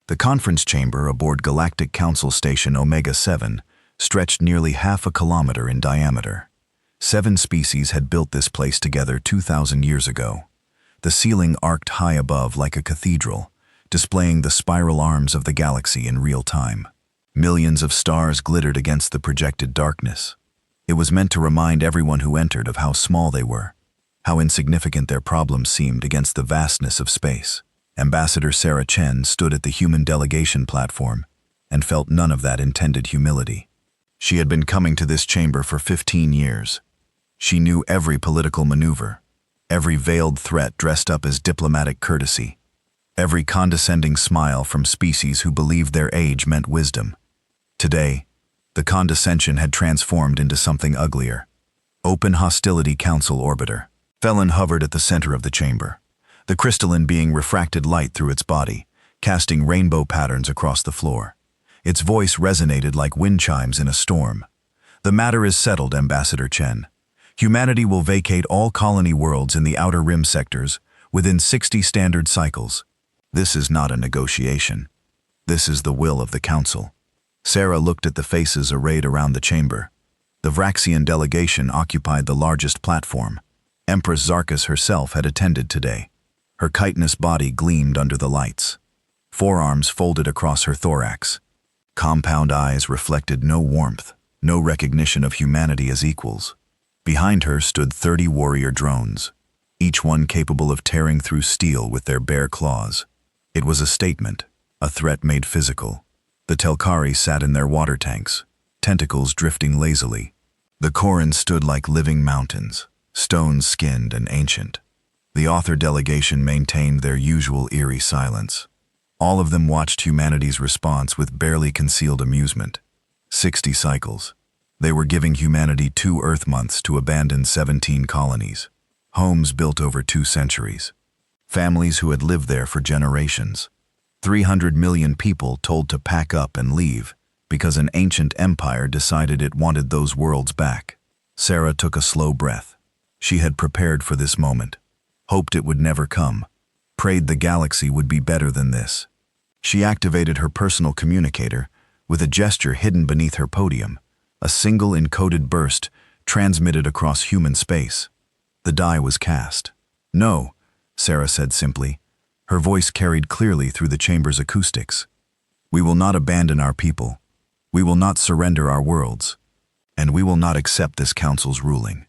The conference chamber aboard Galactic Council Station Omega-7 stretched nearly half a kilometer in diameter. 7 species had built this place together 2,000 years ago. The ceiling arced high above like a cathedral, displaying the spiral arms of the galaxy in real time. Millions of stars glittered against the projected darkness. It was meant to remind everyone who entered of how small they were, how insignificant their problems seemed against the vastness of space. Ambassador Sarah Chen stood at the human delegation platform and felt none of that intended humility. She had been coming to this chamber for 15 years. She knew every political maneuver, every veiled threat dressed up as diplomatic courtesy, every condescending smile from species who believed their age meant wisdom. Today, the condescension had transformed into something uglier. Open Hostility Council Orbiter. Felon hovered at the center of the chamber, the crystalline being refracted light through its body, casting rainbow patterns across the floor. Its voice resonated like wind chimes in a storm. "The matter is settled, Ambassador Chen. Humanity will vacate all colony worlds in the Outer Rim sectors within 60 standard cycles. This is not a negotiation. This is the will of the Council." Sarah looked at the faces arrayed around the chamber. The Vraxian delegation occupied the largest platform. Empress Zarkus herself had attended today. Her chitinous body gleamed under the lights. Forearms folded across her thorax. Compound eyes reflected no warmth, no recognition of humanity as equals. Behind her stood 30 warrior drones, each one capable of tearing through steel with their bare claws. It was a statement, a threat made physical. The Telkari sat in their water tanks, tentacles drifting lazily. The Korans stood like living mountains, stone-skinned and ancient. The author delegation maintained their usual eerie silence. All of them watched humanity's response with barely concealed amusement. 60 cycles. They were giving humanity 2 Earth months to abandon 17 colonies, homes built over 2 centuries, families who had lived there for generations. 300 million people told to pack up and leave because an ancient empire decided it wanted those worlds back. Sarah took a slow breath. She had prepared for this moment, hoped it would never come, prayed the galaxy would be better than this. She activated her personal communicator with a gesture hidden beneath her podium. A single encoded burst transmitted across human space. The die was cast. "No," Sarah said simply. Her voice carried clearly through the chamber's acoustics. "We will not abandon our people. We will not surrender our worlds. And we will not accept this council's ruling."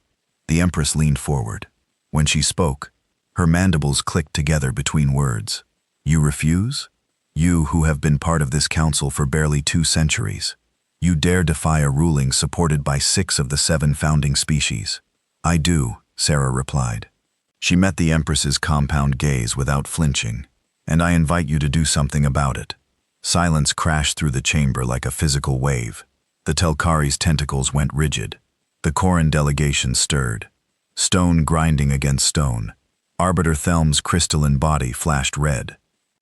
The Empress leaned forward. When she spoke, her mandibles clicked together between words. "You refuse? You who have been part of this council for barely 2 centuries. You dare defy a ruling supported by 6 of the 7 founding species." "I do," Sarah replied. She met the Empress's compound gaze without flinching. "And I invite you to do something about it." Silence crashed through the chamber like a physical wave. The Telkari's tentacles went rigid. The Koran delegation stirred. Stone grinding against stone. Arbiter Thelm's crystalline body flashed red.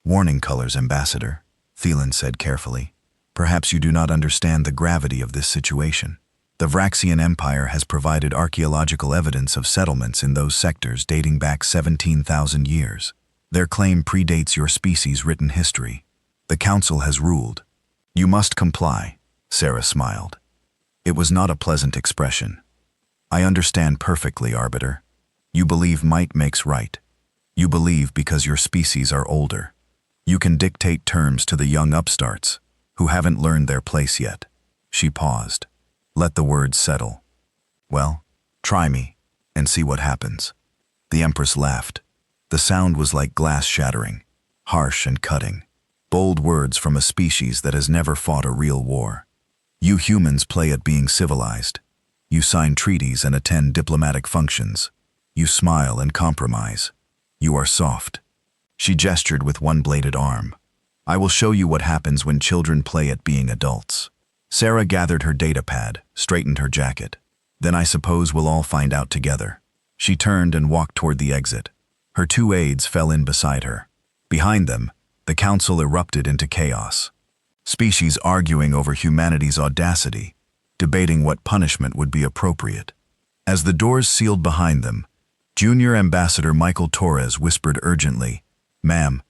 "Warning colors, Ambassador," Thielen said carefully. "Perhaps you do not understand the gravity of this situation. The Vraxian Empire has provided archaeological evidence of settlements in those sectors dating back 17,000 years. Their claim predates your species' written history. The Council has ruled. You must comply," Sarah smiled. It was not a pleasant expression. "I understand perfectly, Arbiter. You believe might makes right. You believe because your species are older. You can dictate terms to the young upstarts who haven't learned their place yet." She paused. Let the words settle. "Well, try me and see what happens." The Empress laughed. The sound was like glass shattering, harsh and cutting. Bold words from a species that has never fought a real war. "You humans play at being civilized. You sign treaties and attend diplomatic functions. You smile and compromise. You are soft." She gestured with one bladed arm. "I will show you what happens when children play at being adults." Sarah gathered her data pad, straightened her jacket. "Then I suppose we'll all find out together." She turned and walked toward the exit. Her 2 aides fell in beside her. Behind them, the council erupted into chaos. Species arguing over humanity's audacity, debating what punishment would be appropriate. As the doors sealed behind them, Junior Ambassador Michael Torres whispered urgently, "Ma'am,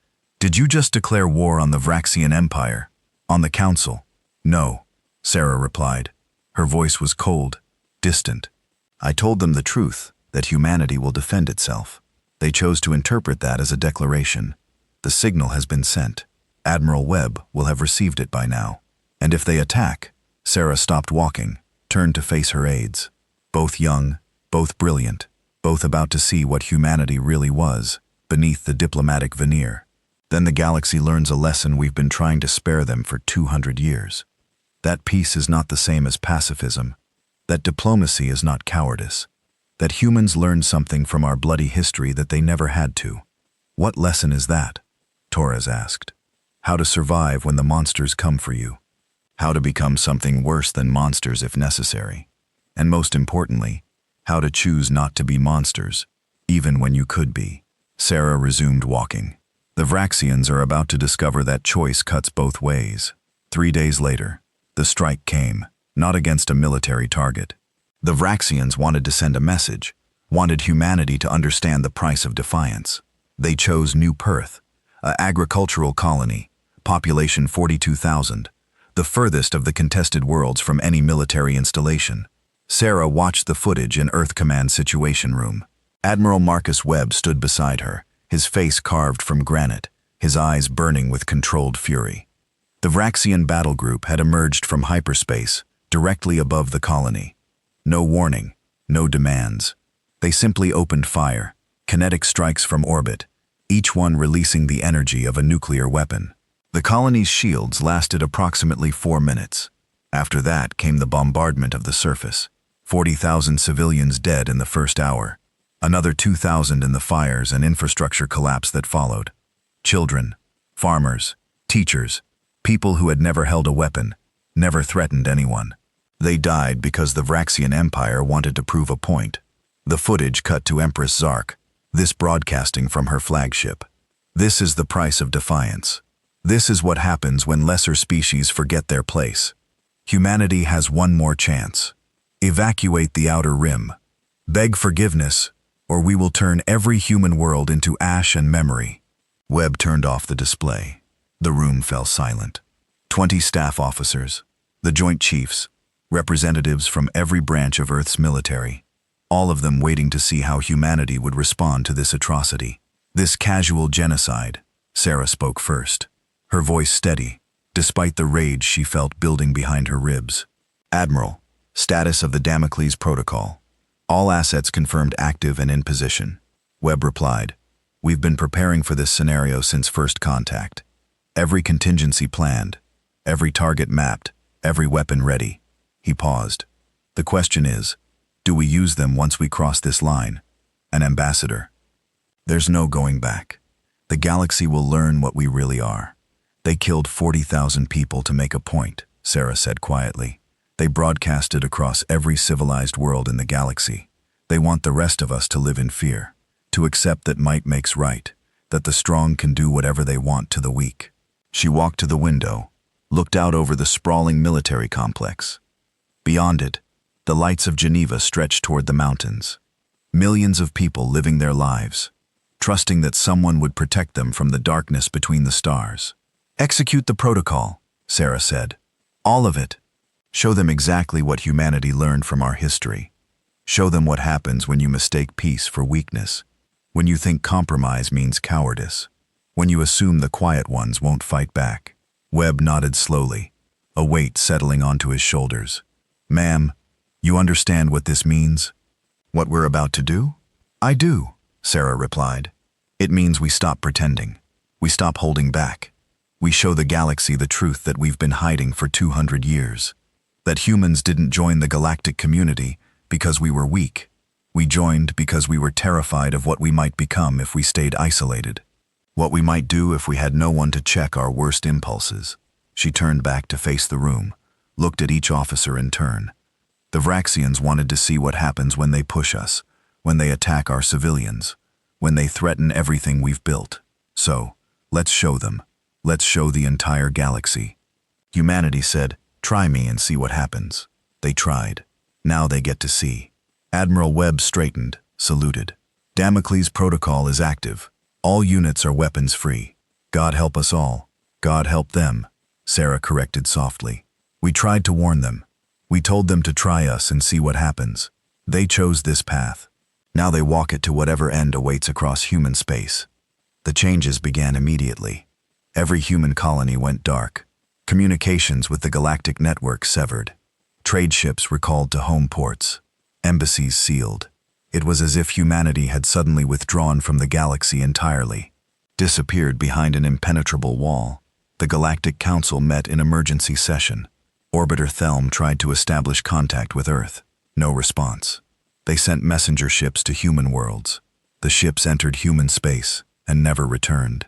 Did you just declare war on the Vraxian Empire? On the Council? No, Sarah replied. Her voice was cold, distant. I told them the truth, that humanity will defend itself. They chose to interpret that as a declaration. The signal has been sent. Admiral Webb will have received it by now. And if they attack, Sarah stopped walking, turned to face her aides. Both young, both brilliant, both about to see what humanity really was, beneath the diplomatic veneer. Then the galaxy learns a lesson we've been trying to spare them for 200 years. That peace is not the same as pacifism. That diplomacy is not cowardice. That humans learn something from our bloody history that they never had to. What lesson is that? Torres asked. How to survive when the monsters come for you. How to become something worse than monsters if necessary. And most importantly, how to choose not to be monsters, even when you could be. Sarah resumed walking. The Vraxians are about to discover that choice cuts both ways. 3 days later, the strike came, not against a military target. The Vraxians wanted to send a message, wanted humanity to understand the price of defiance. They chose New Perth, an agricultural colony, population 42,000, the furthest of the contested worlds from any military installation. Sarah watched the footage in Earth Command Situation Room. Admiral Marcus Webb stood beside her, his face carved from granite, his eyes burning with controlled fury. The Vraxian battle group had emerged from hyperspace, directly above the colony. No warning, no demands. They simply opened fire, kinetic strikes from orbit, each one releasing the energy of a nuclear weapon. The colony's shields lasted approximately 4 minutes. After that came the bombardment of the surface. 40,000 civilians dead in the first hour. Another 2,000 in the fires and infrastructure collapse that followed. Children, farmers, teachers, people who had never held a weapon, never threatened anyone. They died because the Vraxian Empire wanted to prove a point. The footage cut to Empress Zark, this broadcasting from her flagship. This is the price of defiance. This is what happens when lesser species forget their place. Humanity has one more chance. Evacuate the outer rim. Beg forgiveness, or we will turn every human world into ash and memory. Webb turned off the display. The room fell silent. 20 staff officers, the Joint Chiefs, representatives from every branch of Earth's military, all of them waiting to see how humanity would respond to this atrocity. This casual genocide. Sarah spoke first, her voice steady, despite the rage she felt building behind her ribs. Admiral, status of the Damocles Protocol. All assets confirmed active and in position. Webb replied, We've been preparing for this scenario since first contact. Every contingency planned, every target mapped, every weapon ready. He paused. The question is, do we use them once we cross this line? An ambassador. There's no going back. The galaxy will learn what we really are. They killed 40,000 people to make a point, Sarah said quietly. They broadcasted across every civilized world in the galaxy. They want the rest of us to live in fear, to accept that might makes right, that the strong can do whatever they want to the weak. She walked to the window, looked out over the sprawling military complex. Beyond it, the lights of Geneva stretched toward the mountains. Millions of people living their lives, trusting that someone would protect them from the darkness between the stars. Execute the protocol, Sarah said. All of it. Show them exactly what humanity learned from our history. Show them what happens when you mistake peace for weakness, when you think compromise means cowardice, when you assume the quiet ones won't fight back. Webb nodded slowly, a weight settling onto his shoulders. Ma'am, you understand what this means? What we're about to do? I do, Sarah replied. It means we stop pretending. We stop holding back. We show the galaxy the truth that we've been hiding for 200 years. That humans didn't join the galactic community because we were weak. We joined because we were terrified of what we might become if we stayed isolated. What we might do if we had no one to check our worst impulses. She turned back to face the room, looked at each officer in turn. The Vraxians wanted to see what happens when they push us, when they attack our civilians, when they threaten everything we've built. So, let's show them. Let's show the entire galaxy. Humanity said, Try me and see what happens. They tried. Now they get to see. Admiral Webb straightened, saluted. Damocles Protocol is active. All units are weapons-free. God help us all. God help them, Sarah corrected softly. We tried to warn them. We told them to try us and see what happens. They chose this path. Now they walk it to whatever end awaits across human space. The changes began immediately. Every human colony went dark. Communications with the galactic network severed. Trade ships recalled to home ports. Embassies sealed. It was as if humanity had suddenly withdrawn from the galaxy entirely, disappeared behind an impenetrable wall. The Galactic Council met in emergency session. Orbiter Thelm tried to establish contact with Earth. No response. They sent messenger ships to human worlds. The ships entered human space and never returned.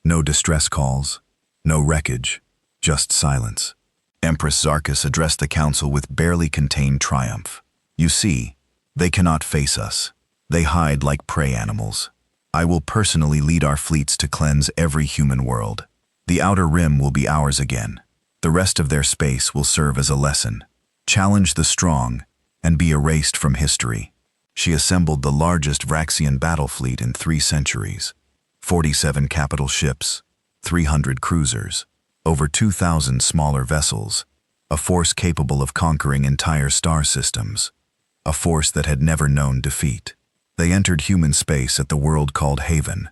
No distress calls, no wreckage, just silence. Empress Zarkis addressed the council with barely contained triumph. You see, they cannot face us. They hide like prey animals. I will personally lead our fleets to cleanse every human world. The outer rim will be ours again. The rest of their space will serve as a lesson. Challenge the strong and be erased from history. She assembled the largest Vraxian battle fleet in 3 centuries. 47 capital ships, 300 cruisers, over 2,000 smaller vessels, a force capable of conquering entire star systems, a force that had never known defeat. They entered human space at the world called Haven,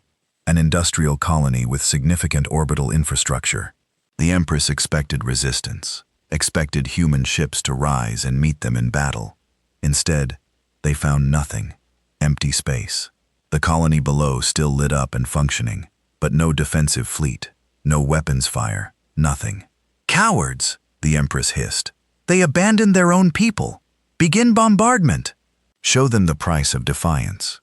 an industrial colony with significant orbital infrastructure. The Empress expected resistance, expected human ships to rise and meet them in battle. Instead, they found nothing, empty space. The colony below still lit up and functioning, but no defensive fleet, no weapons fire, nothing. Cowards, the Empress hissed. They abandoned their own people. Begin bombardment. Show them the price of defiance.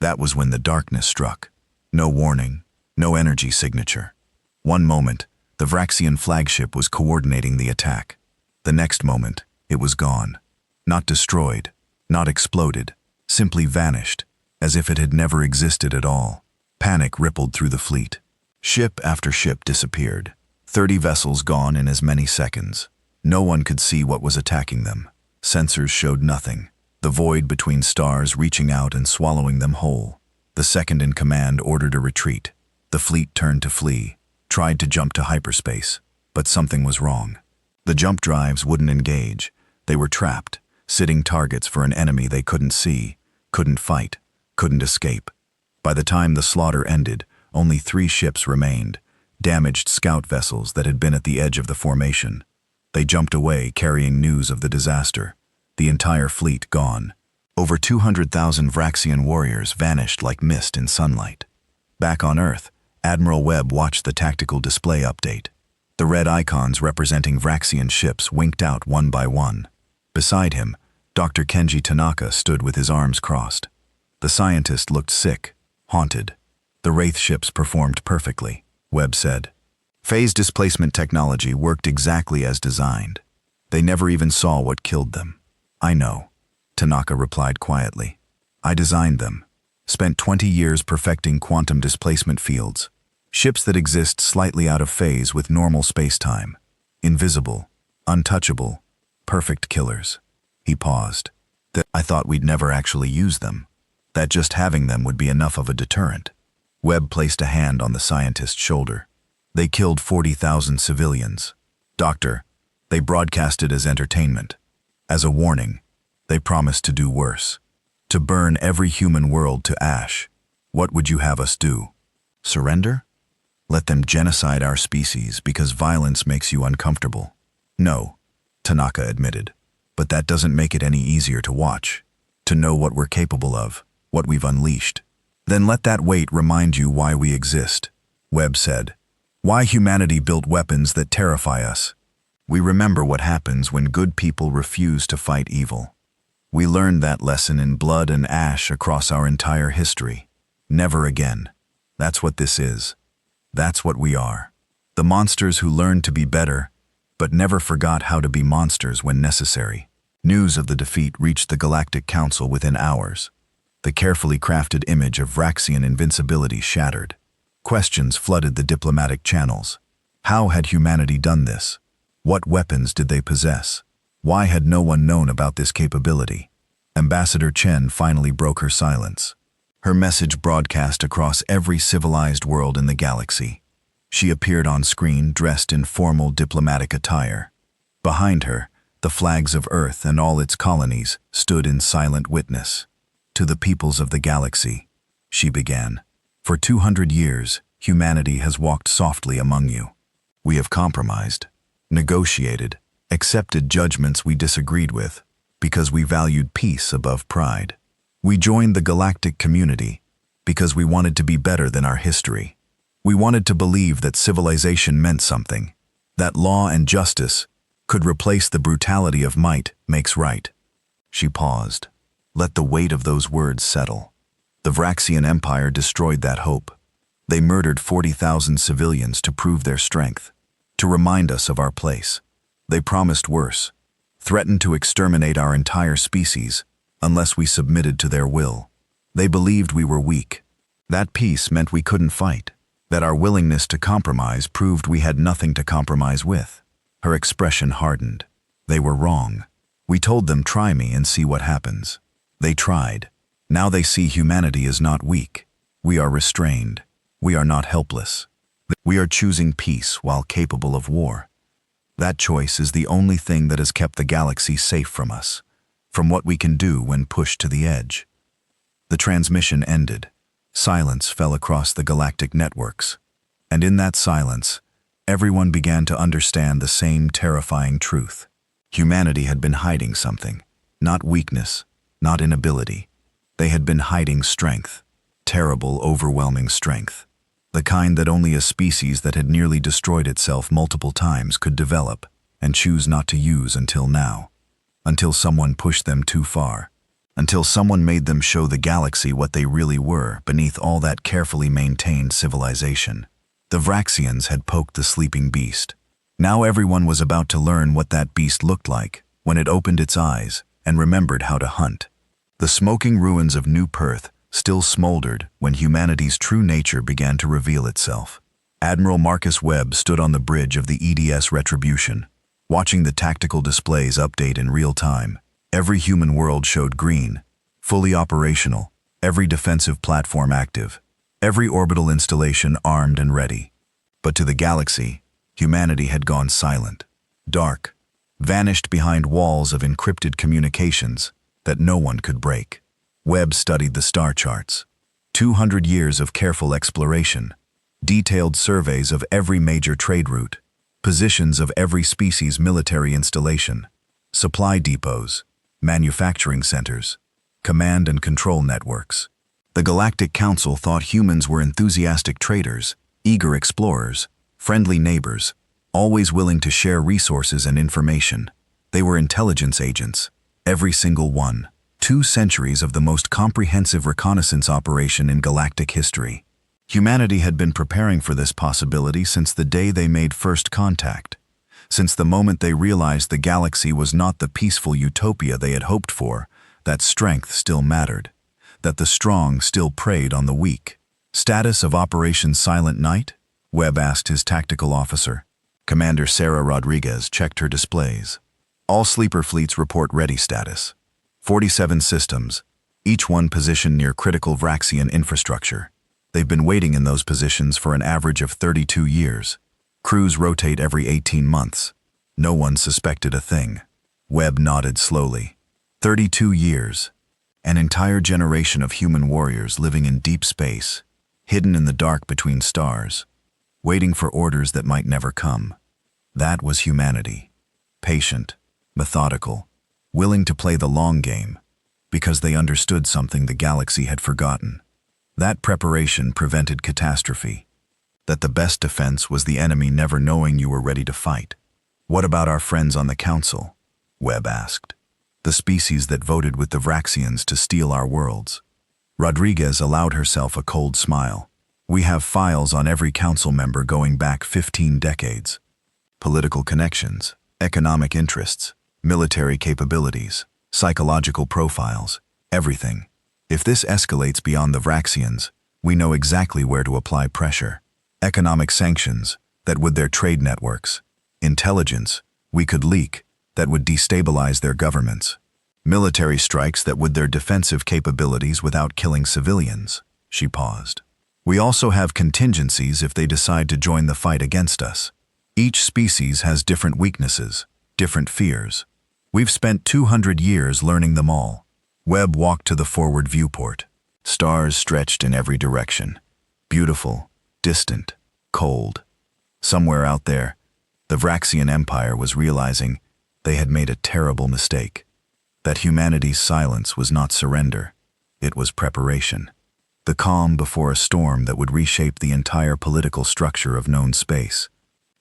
That was when the darkness struck. No warning, no energy signature. One moment, the Vraxian flagship was coordinating the attack. The next moment, it was gone. Not destroyed, not exploded, simply vanished, as if it had never existed at all. Panic rippled through the fleet. Ship after ship disappeared. 30 vessels gone in as many seconds. No one could see what was attacking them. Sensors showed nothing. The void between stars reaching out and swallowing them whole. The second in command ordered a retreat. The fleet turned to flee, tried to jump to hyperspace, but something was wrong. The jump drives wouldn't engage. They were trapped, sitting targets for an enemy they couldn't see, couldn't fight, couldn't escape. By the time the slaughter ended, only 3 ships remained, damaged scout vessels that had been at the edge of the formation. They jumped away carrying news of the disaster. The entire fleet gone. Over 200,000 Vraxian warriors vanished like mist in sunlight. Back on Earth, Admiral Webb watched the tactical display update. The red icons representing Vraxian ships winked out one by one. Beside him, Dr. Kenji Tanaka stood with his arms crossed. The scientist looked sick, haunted. The Wraith ships performed perfectly, Webb said. Phase displacement technology worked exactly as designed. They never even saw what killed them. I know, Tanaka replied quietly. I designed them. Spent 20 years perfecting quantum displacement fields. Ships that exist slightly out of phase with normal space-time. Invisible, untouchable, perfect killers. He paused. I thought we'd never actually use them. That just having them would be enough of a deterrent. Webb placed a hand on the scientist's shoulder. They killed 40,000 civilians. Doctor, they broadcast it as entertainment. As a warning, they promised to do worse. To burn every human world to ash. What would you have us do? Surrender? Let them genocide our species because violence makes you uncomfortable. No, Tanaka admitted. But that doesn't make it any easier to watch. To know what we're capable of, what we've unleashed. Then let that weight remind you why we exist, Webb said. Why humanity built weapons that terrify us. We remember what happens when good people refuse to fight evil. We learned that lesson in blood and ash across our entire history. Never again. That's what this is. That's what we are. The monsters who learned to be better, but never forgot how to be monsters when necessary. News of the defeat reached the Galactic Council within hours. The carefully crafted image of Vraxian invincibility shattered. Questions flooded the diplomatic channels. How had humanity done this? What weapons did they possess? Why had no one known about this capability? Ambassador Chen finally broke her silence. Her message broadcast across every civilized world in the galaxy. She appeared on screen dressed in formal diplomatic attire. Behind her, the flags of Earth and all its colonies stood in silent witness. To the peoples of the galaxy, she began. For 200 years, humanity has walked softly among you. We have compromised, negotiated, accepted judgments we disagreed with, because we valued peace above pride. We joined the galactic community because we wanted to be better than our history. We wanted to believe that civilization meant something, that law and justice could replace the brutality of might makes right. She paused. Let the weight of those words settle. The Vraxian Empire destroyed that hope. They murdered 40,000 civilians to prove their strength, to remind us of our place. They promised worse, threatened to exterminate our entire species unless we submitted to their will. They believed we were weak. That peace meant we couldn't fight, that our willingness to compromise proved we had nothing to compromise with. Her expression hardened. They were wrong. We told them, try me and see what happens. They tried. Now they see humanity is not weak. We are restrained. We are not helpless. We are choosing peace while capable of war. That choice is the only thing that has kept the galaxy safe from us, from what we can do when pushed to the edge. The transmission ended. Silence fell across the galactic networks. And in that silence, everyone began to understand the same terrifying truth. Humanity had been hiding something, not weakness, not inability. They had been hiding strength, terrible, overwhelming strength. The kind that only a species that had nearly destroyed itself multiple times could develop and choose not to use until now. Until someone pushed them too far. Until someone made them show the galaxy what they really were beneath all that carefully maintained civilization. The Vraxians had poked the sleeping beast. Now everyone was about to learn what that beast looked like when it opened its eyes and remembered how to hunt. The smoking ruins of New Perth still smoldered when humanity's true nature began to reveal itself. Admiral Marcus Webb stood on the bridge of the EDS Retribution, watching the tactical displays update in real time. Every human world showed green, fully operational, every defensive platform active, every orbital installation armed and ready. But to the galaxy, humanity had gone silent, dark, vanished behind walls of encrypted communications that no one could break. Webb studied the star charts. 200 years of careful exploration, detailed surveys of every major trade route, positions of every species' military installation, supply depots, manufacturing centers, command and control networks. The Galactic Council thought humans were enthusiastic traders, eager explorers, friendly neighbors, always willing to share resources and information. They were intelligence agents, every single one. 2 centuries of the most comprehensive reconnaissance operation in galactic history. Humanity had been preparing for this possibility since the day they made first contact, since the moment they realized the galaxy was not the peaceful utopia they had hoped for, that strength still mattered, that the strong still preyed on the weak. Status of Operation Silent Night? Webb asked his tactical officer. Commander Sarah Rodriguez checked her displays. All sleeper fleets report ready status. 47 systems, each one positioned near critical Vraxian infrastructure. They've been waiting in those positions for an average of 32 years. Crews rotate every 18 months. No one suspected a thing. Webb nodded slowly. 32 years. An entire generation of human warriors living in deep space, hidden in the dark between stars, waiting for orders that might never come. That was humanity. Patient, methodical, willing to play the long game, because they understood something the galaxy had forgotten. That preparation prevented catastrophe. That the best defense was the enemy never knowing you were ready to fight. What about our friends on the council? Webb asked. The species that voted with the Vraxians to steal our worlds. Rodriguez allowed herself a cold smile. We have files on every council member going back 15 decades. Political connections, economic interests, military capabilities, psychological profiles, everything. If this escalates beyond the Vraxians, we know exactly where to apply pressure. Economic sanctions, that would their trade networks. Intelligence, we could leak, that would destabilize their governments. Military strikes that would their defensive capabilities without killing civilians. She paused. We also have contingencies if they decide to join the fight against us. Each species has different weaknesses, different fears. We've spent 200 years learning them all. Webb walked to the forward viewport. Stars stretched in every direction. Beautiful, distant, cold. Somewhere out there, the Vraxian Empire was realizing they had made a terrible mistake. That humanity's silence was not surrender. It was preparation. The calm before a storm that would reshape the entire political structure of known space.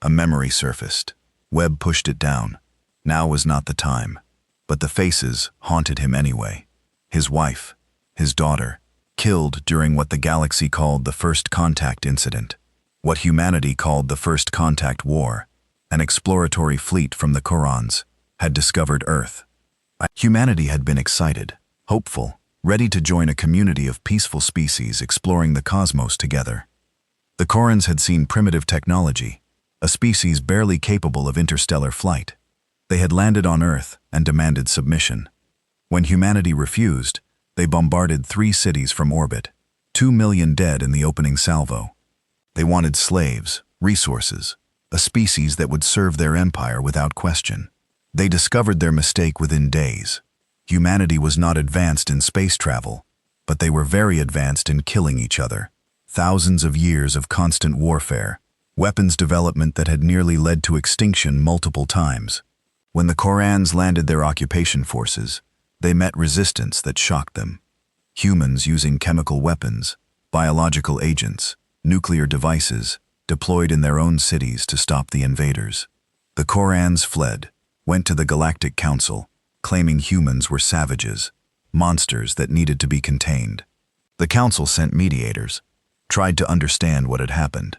A memory surfaced. Webb pushed it down. Now was not the time. But the faces haunted him anyway. His wife, his daughter, killed during what the galaxy called the First Contact Incident. What humanity called the First Contact War. An exploratory fleet from the Korans had discovered Earth. Humanity had been excited, hopeful, ready to join a community of peaceful species exploring the cosmos together. The Korans had seen primitive technology, a species barely capable of interstellar flight. They had landed on Earth and demanded submission. When humanity refused, they bombarded 3 cities from orbit, 2 million dead in the opening salvo. They wanted slaves, resources, a species that would serve their empire without question. They discovered their mistake within days. Humanity was not advanced in space travel, but they were very advanced in killing each other. Thousands of years of constant warfare, weapons development that had nearly led to extinction multiple times. When the Korans landed their occupation forces, they met resistance that shocked them. Humans using chemical weapons, biological agents, nuclear devices, deployed in their own cities to stop the invaders. The Korans fled, went to the Galactic Council, claiming humans were savages, monsters that needed to be contained. The Council sent mediators, tried to understand what had happened.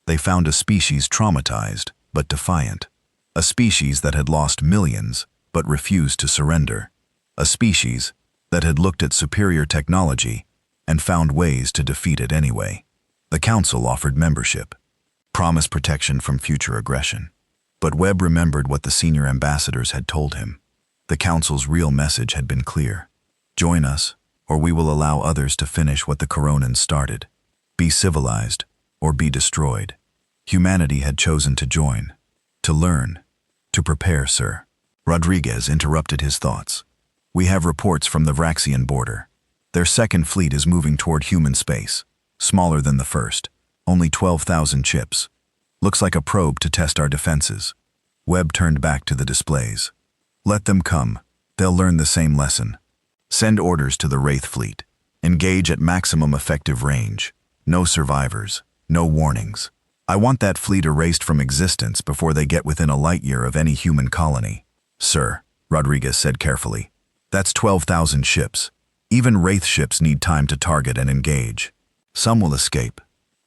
They found a species traumatized, but defiant. A species that had lost millions, but refused to surrender. A species that had looked at superior technology and found ways to defeat it anyway. The Council offered membership, promised protection from future aggression. But Webb remembered what the senior ambassadors had told him. The Council's real message had been clear. Join us, or we will allow others to finish what the Coronans started. Be civilized, or be destroyed. Humanity had chosen to join, to learn, to prepare, sir. Rodriguez interrupted his thoughts. We have reports from the Vraxian border. Their second fleet is moving toward human space, smaller than the first, only 12,000 chips. Looks like a probe to test our defenses. Webb turned back to the displays. Let them come. They'll learn the same lesson. Send orders to the Wraith fleet. Engage at maximum effective range. No survivors. No warnings. I want that fleet erased from existence before they get within a light year of any human colony. Sir, Rodriguez said carefully. That's 12,000 ships. Even Wraith ships need time to target and engage. Some will escape.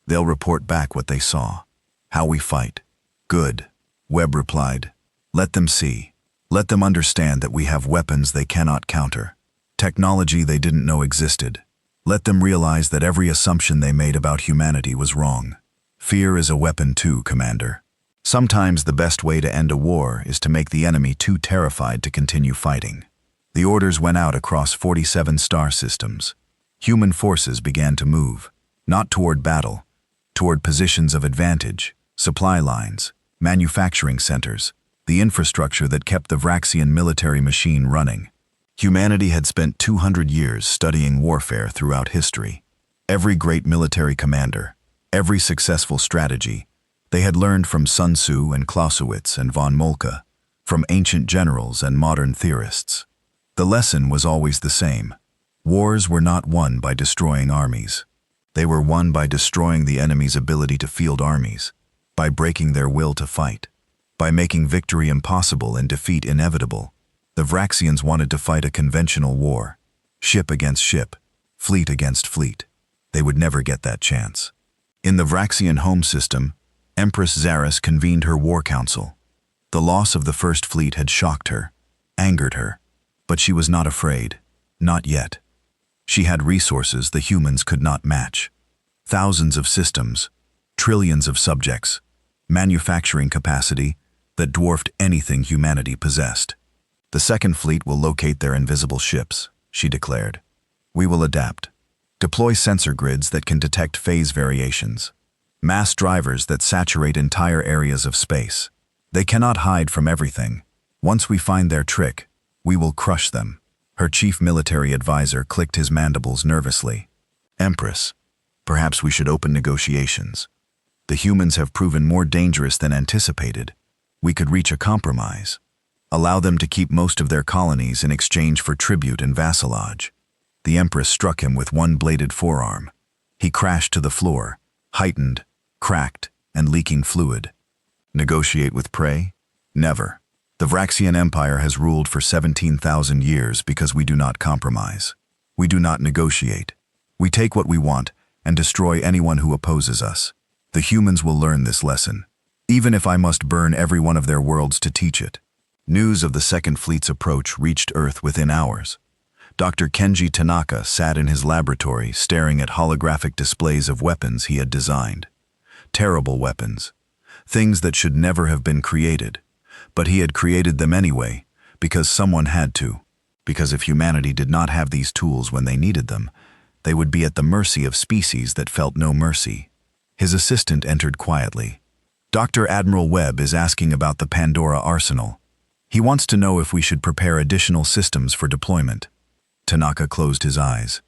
They'll report back what they saw. How we fight. Good, Webb replied. Let them see. Let them understand that we have weapons they cannot counter. Technology they didn't know existed. Let them realize that every assumption they made about humanity was wrong. Fear is a weapon too, Commander. Sometimes the best way to end a war is to make the enemy too terrified to continue fighting. The orders went out across 47 star systems. Human forces began to move, not toward battle, toward positions of advantage, supply lines, manufacturing centers, the infrastructure that kept the Vraxian military machine running. Humanity had spent 200 years studying warfare throughout history. Every great military commander, every successful strategy, they had learned from Sun Tzu and Clausewitz and von Moltke, from ancient generals and modern theorists. The lesson was always the same. Wars were not won by destroying armies. They were won by destroying the enemy's ability to field armies, by breaking their will to fight, by making victory impossible and defeat inevitable. The Vraxians wanted to fight a conventional war, ship against ship, fleet against fleet. They would never get that chance. In the Vraxian home system, Empress Zaris convened her war council. The loss of the First Fleet had shocked her, angered her, but she was not afraid, not yet. She had resources the humans could not match. Thousands of systems, trillions of subjects, manufacturing capacity that dwarfed anything humanity possessed. The Second Fleet will locate their invisible ships, she declared. We will adapt. Deploy sensor grids that can detect phase variations. Mass drivers that saturate entire areas of space. They cannot hide from everything. Once we find their trick, we will crush them. Her chief military advisor clicked his mandibles nervously. Empress, perhaps we should open negotiations. The humans have proven more dangerous than anticipated. We could reach a compromise. Allow them to keep most of their colonies in exchange for tribute and vassalage. The Empress struck him with one-bladed forearm. He crashed to the floor, heightened, cracked, and leaking fluid. Negotiate with prey? Never. The Vraxian Empire has ruled for 17,000 years because we do not compromise. We do not negotiate. We take what we want and destroy anyone who opposes us. The humans will learn this lesson, even if I must burn every one of their worlds to teach it. News of the Second Fleet's approach reached Earth within hours. Dr. Kenji Tanaka sat in his laboratory staring at holographic displays of weapons he had designed. Terrible weapons. Things that should never have been created. But he had created them anyway, because someone had to. Because if humanity did not have these tools when they needed them, they would be at the mercy of species that felt no mercy. His assistant entered quietly. Dr. Admiral Webb is asking about the Pandora arsenal. He wants to know if we should prepare additional systems for deployment. Tanaka closed his eyes.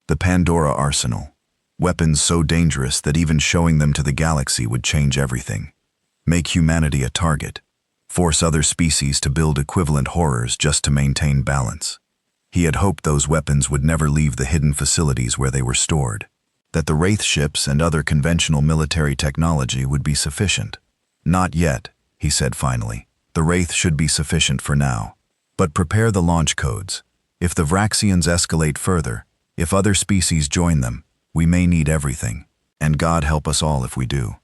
The Pandora arsenal. Weapons so dangerous that even showing them to the galaxy would change everything. Make humanity a target. Force other species to build equivalent horrors just to maintain balance. He had hoped those weapons would never leave the hidden facilities where they were stored. That the Wraith ships and other conventional military technology would be sufficient. Not yet, he said finally. The Wraith should be sufficient for now. But prepare the launch codes. If the Vraxians escalate further, if other species join them, we may need everything. And God help us all if we do.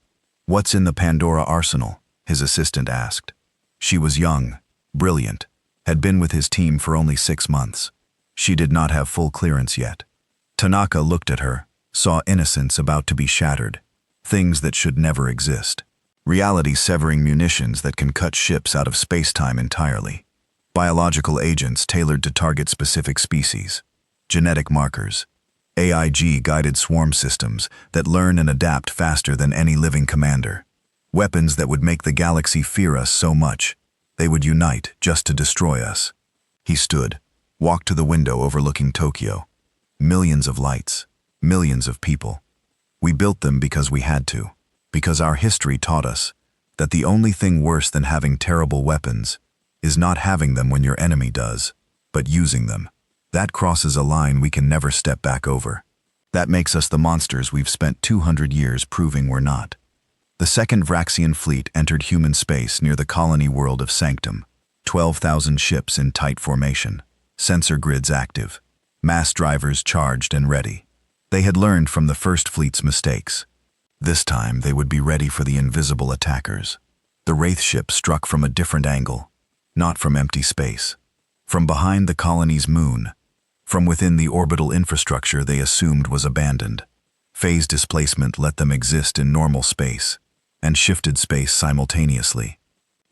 What's in the Pandora arsenal? His assistant asked. She was young, brilliant, had been with his team for only 6 months. She did not have full clearance yet. Tanaka looked at her, saw innocence about to be shattered, things that should never exist. Reality-severing munitions that can cut ships out of space-time entirely. Biological agents tailored to target specific species. Genetic markers. AIG-guided swarm systems that learn and adapt faster than any living commander. Weapons that would make the galaxy fear us so much, they would unite just to destroy us. He stood, walked to the window overlooking Tokyo. Millions of lights, millions of people. We built them because we had to, because our history taught us that the only thing worse than having terrible weapons is not having them when your enemy does, but using them. That crosses a line we can never step back over. That makes us the monsters we've spent 200 years proving we're not. The Second Vraxian Fleet entered human space near the colony world of Sanctum. 12,000 ships in tight formation. Sensor grids active. Mass drivers charged and ready. They had learned from the First Fleet's mistakes. This time they would be ready for the invisible attackers. The Wraith ship struck from a different angle. Not from empty space. From behind the colony's moon. From within the orbital infrastructure they assumed was abandoned. Phase displacement let them exist in normal space, and shifted space simultaneously.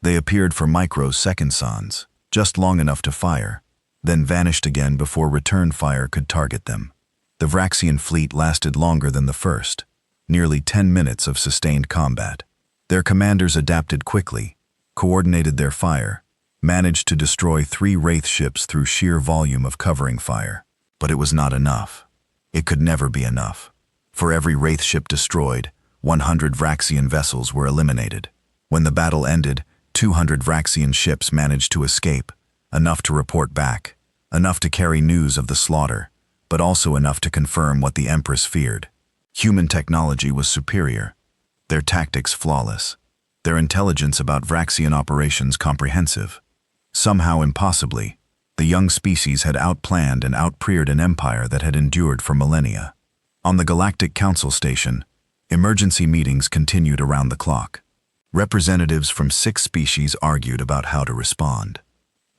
They appeared for microseconds, just long enough to fire, then vanished again before return fire could target them. The Vraxian fleet lasted longer than the first, nearly 10 minutes of sustained combat. Their commanders adapted quickly, coordinated their fire, managed to destroy 3 Wraith ships through sheer volume of covering fire. But it was not enough. It could never be enough. For every Wraith ship destroyed, 100 Vraxian vessels were eliminated. When the battle ended, 200 Vraxian ships managed to escape, enough to report back, enough to carry news of the slaughter, but also enough to confirm what the Empress feared. Human technology was superior, their tactics flawless, their intelligence about Vraxian operations comprehensive. Somehow impossibly, the young species had outplanned and outpreared an empire that had endured for millennia. On the Galactic Council Station, emergency meetings continued around the clock. Representatives from 6 species argued about how to respond.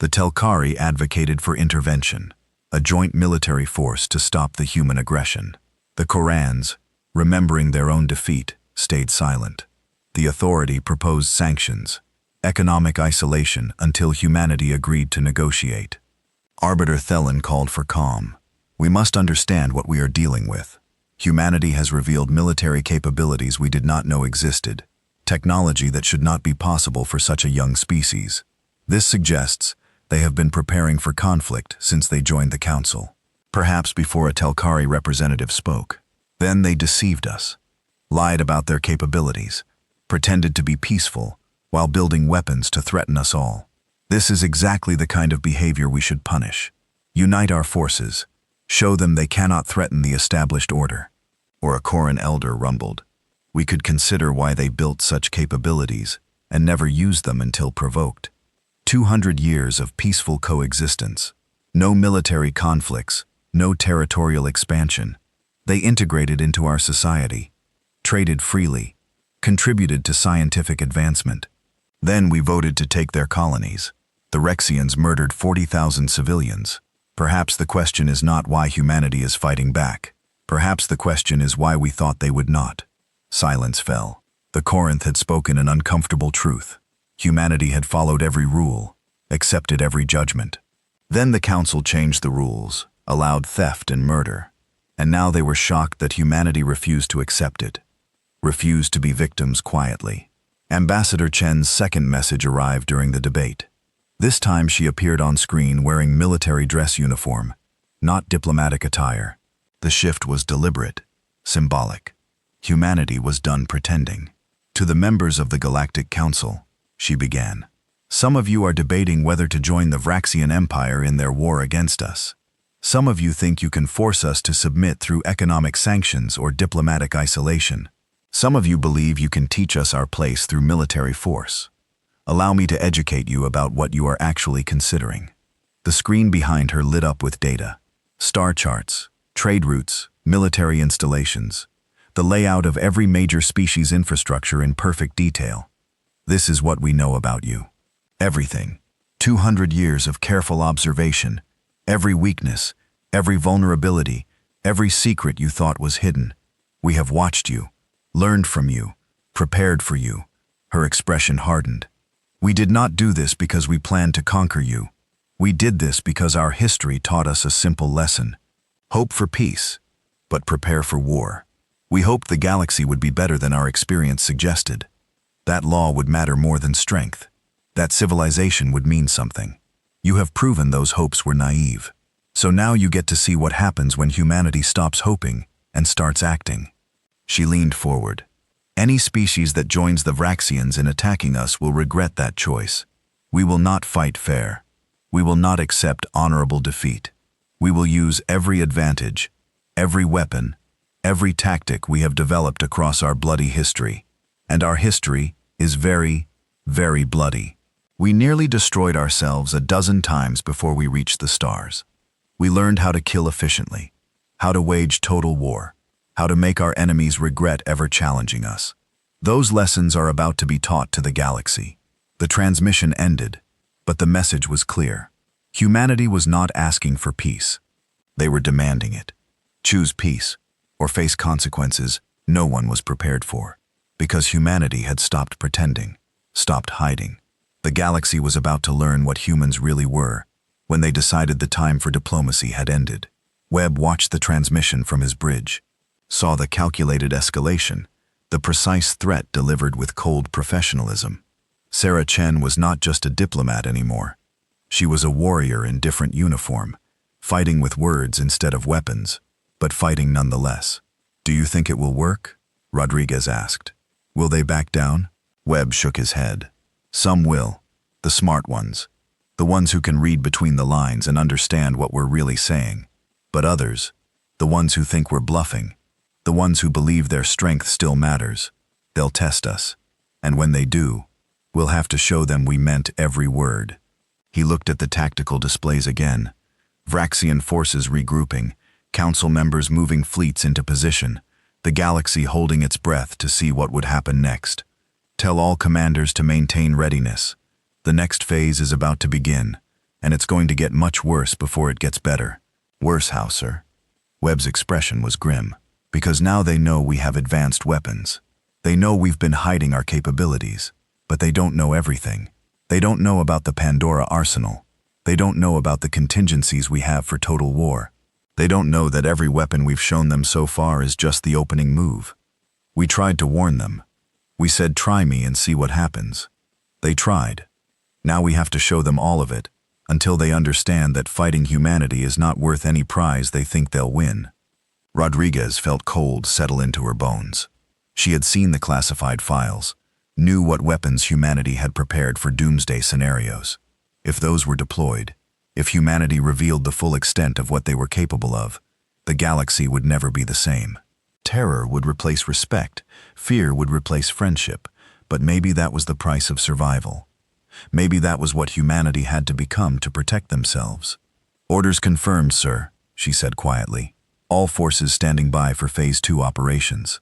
The Telkari advocated for intervention, a joint military force to stop the human aggression. The Korans, remembering their own defeat, stayed silent. The Authority proposed sanctions, economic isolation until humanity agreed to negotiate. Arbiter Thelen called for calm. We must understand what we are dealing with. Humanity has revealed military capabilities we did not know existed, technology that should not be possible for such a young species. This suggests they have been preparing for conflict since they joined the Council, perhaps before a Telkari representative spoke. Then they deceived us, lied about their capabilities, pretended to be peaceful, while building weapons to threaten us all. This is exactly the kind of behavior we should punish. Unite our forces, show them they cannot threaten the established order. Or a Koran elder rumbled. We could consider why they built such capabilities and never used them until provoked. 200 years of peaceful coexistence. No military conflicts, no territorial expansion. They integrated into our society, traded freely, contributed to scientific advancement. Then we voted to take their colonies. The Rexians murdered 40,000 civilians. Perhaps the question is not why humanity is fighting back. Perhaps the question is why we thought they would not. Silence fell. The Corinth had spoken an uncomfortable truth. Humanity had followed every rule, accepted every judgment. Then the Council changed the rules, allowed theft and murder. And now they were shocked that humanity refused to accept it, refused to be victims quietly. Ambassador Chen's second message arrived during the debate. This time she appeared on screen wearing military dress uniform, not diplomatic attire. The shift was deliberate, symbolic. Humanity was done pretending. To the members of the Galactic Council, she began. Some of you are debating whether to join the Vraxian Empire in their war against us. Some of you think you can force us to submit through economic sanctions or diplomatic isolation. Some of you believe you can teach us our place through military force. Allow me to educate you about what you are actually considering. The screen behind her lit up with data. Star charts, trade routes, military installations. The layout of every major species infrastructure in perfect detail. This is what we know about you. Everything. 200 years of careful observation. Every weakness, every vulnerability, every secret you thought was hidden. We have watched you, learned from you, prepared for you. Her expression hardened. We did not do this because we planned to conquer you. We did this because our history taught us a simple lesson. Hope for peace, but prepare for war. We hoped the galaxy would be better than our experience suggested. That law would matter more than strength. That civilization would mean something. You have proven those hopes were naive. So now you get to see what happens when humanity stops hoping and starts acting. She leaned forward. Any species that joins the Vraxians in attacking us will regret that choice. We will not fight fair. We will not accept honorable defeat. We will use every advantage, every weapon, every tactic we have developed across our bloody history. And our history is very, very bloody. We nearly destroyed ourselves a dozen times before we reached the stars. We learned how to kill efficiently, how to wage total war, how to make our enemies regret ever challenging us. Those lessons are about to be taught to the galaxy. The transmission ended, but the message was clear. Humanity was not asking for peace. They were demanding it. Choose peace, or face consequences no one was prepared for. Because humanity had stopped pretending, stopped hiding. The galaxy was about to learn what humans really were, when they decided the time for diplomacy had ended. Webb watched the transmission from his bridge, saw the calculated escalation, the precise threat delivered with cold professionalism. Sarah Chen was not just a diplomat anymore. She was a warrior in different uniform, fighting with words instead of weapons, but fighting nonetheless. Do you think it will work? Rodriguez asked. Will they back down? Webb shook his head. Some will, the smart ones, the ones who can read between the lines and understand what we're really saying. But others, the ones who think we're bluffing, the ones who believe their strength still matters, they'll test us. And when they do, we'll have to show them we meant every word. He looked at the tactical displays again. Vraxian forces regrouping, council members moving fleets into position, the galaxy holding its breath to see what would happen next. Tell all commanders to maintain readiness. The next phase is about to begin, and it's going to get much worse before it gets better. Worse how, sir? Webb's expression was grim. Because now they know we have advanced weapons. They know we've been hiding our capabilities, but they don't know everything. They don't know about the Pandora arsenal. They don't know about the contingencies we have for total war. They don't know that every weapon we've shown them so far is just the opening move. We tried to warn them. We said, try me and see what happens. They tried. Now we have to show them all of it, until they understand that fighting humanity is not worth any prize they think they'll win. Rodriguez felt cold settle into her bones. She had seen the classified files, knew what weapons humanity had prepared for doomsday scenarios. If those were deployed, if humanity revealed the full extent of what they were capable of, the galaxy would never be the same. Terror would replace respect, fear would replace friendship, but maybe that was the price of survival. Maybe that was what humanity had to become to protect themselves. Orders confirmed, sir, she said quietly. All forces standing by for Phase 2 operations.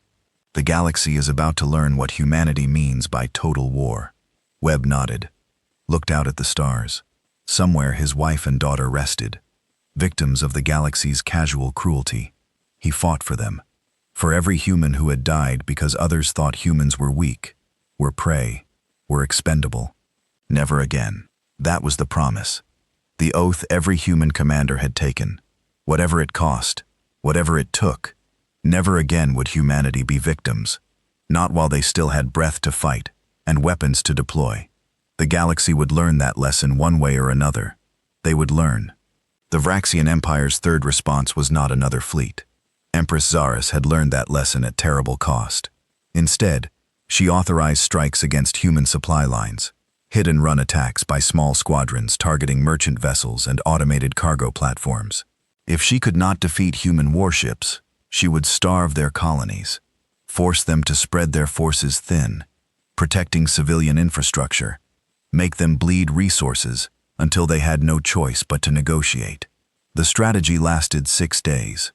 The galaxy is about to learn what humanity means by total war. Webb nodded, looked out at the stars. Somewhere his wife and daughter rested, victims of the galaxy's casual cruelty. He fought for them. For every human who had died because others thought humans were weak, were prey, were expendable. Never again. That was the promise. The oath every human commander had taken. Whatever it cost, whatever it took, never again would humanity be victims. Not while they still had breath to fight and weapons to deploy. The galaxy would learn that lesson one way or another. They would learn. The Vraxian Empire's third response was not another fleet. Empress Zaris had learned that lesson at terrible cost. Instead, she authorized strikes against human supply lines, hit-and-run attacks by small squadrons targeting merchant vessels and automated cargo platforms. If she could not defeat human warships, she would starve their colonies, force them to spread their forces thin, protecting civilian infrastructure, make them bleed resources until they had no choice but to negotiate. The strategy lasted 6 days.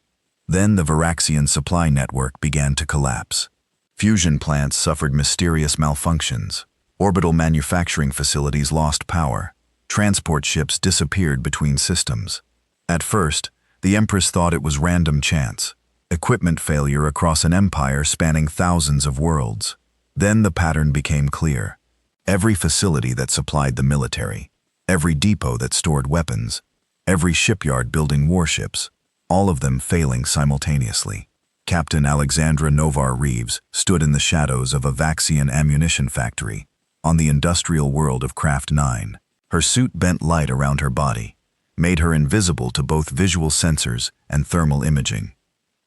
Then the Varaxian supply network began to collapse. Fusion plants suffered mysterious malfunctions. Orbital manufacturing facilities lost power. Transport ships disappeared between systems. At first, the Empress thought it was random chance, equipment failure across an empire spanning thousands of worlds. Then the pattern became clear. Every facility that supplied the military, every depot that stored weapons, every shipyard building warships, all of them failing simultaneously. Captain Alexandra Novar Reeves stood in the shadows of a Vaxian ammunition factory on the industrial world of Craft 9. Her suit bent light around her body, made her invisible to both visual sensors and thermal imaging.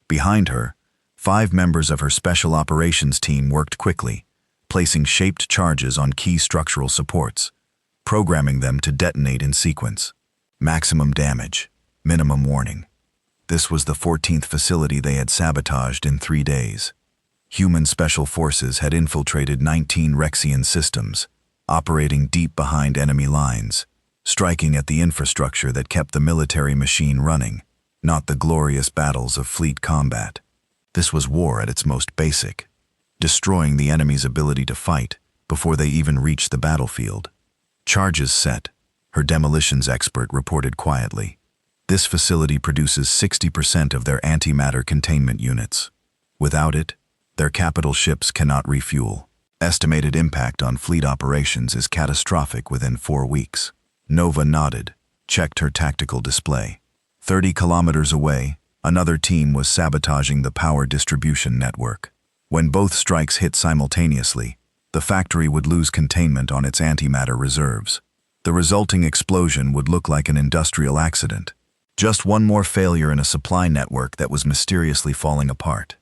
Behind her, 5 members of her special operations team worked quickly, placing shaped charges on key structural supports, programming them to detonate in sequence. Maximum damage, minimum warning. This was the 14th facility they had sabotaged in 3 days. Human special forces had infiltrated 19 Rexian systems, operating deep behind enemy lines, striking at the infrastructure that kept the military machine running, not the glorious battles of fleet combat. This was war at its most basic, destroying the enemy's ability to fight before they even reached the battlefield. Charges set, her demolitions expert reported quietly. This facility produces 60% of their antimatter containment units. Without it, their capital ships cannot refuel. Estimated impact on fleet operations is catastrophic within 4 weeks. Nova nodded, checked her tactical display. 30 kilometers away, another team was sabotaging the power distribution network. When both strikes hit simultaneously, the factory would lose containment on its antimatter reserves. The resulting explosion would look like an industrial accident. Just one more failure in a supply network that was mysteriously falling apart.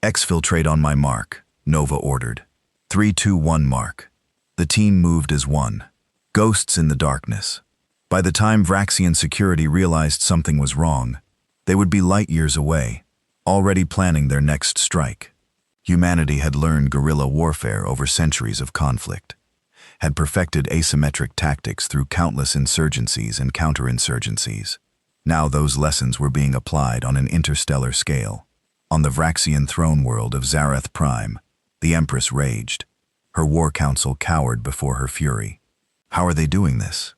Exfiltrate on my mark, Nova ordered. 3-2-1 mark. The team moved as one. Ghosts in the darkness. By the time Vraxian security realized something was wrong, they would be light years away, already planning their next strike. Humanity had learned guerrilla warfare over centuries of conflict, had perfected asymmetric tactics through countless insurgencies and counterinsurgencies. Now those lessons were being applied on an interstellar scale. On the Vraxian throne world of Zareth Prime, the Empress raged. Her war council cowered before her fury. How are they doing this?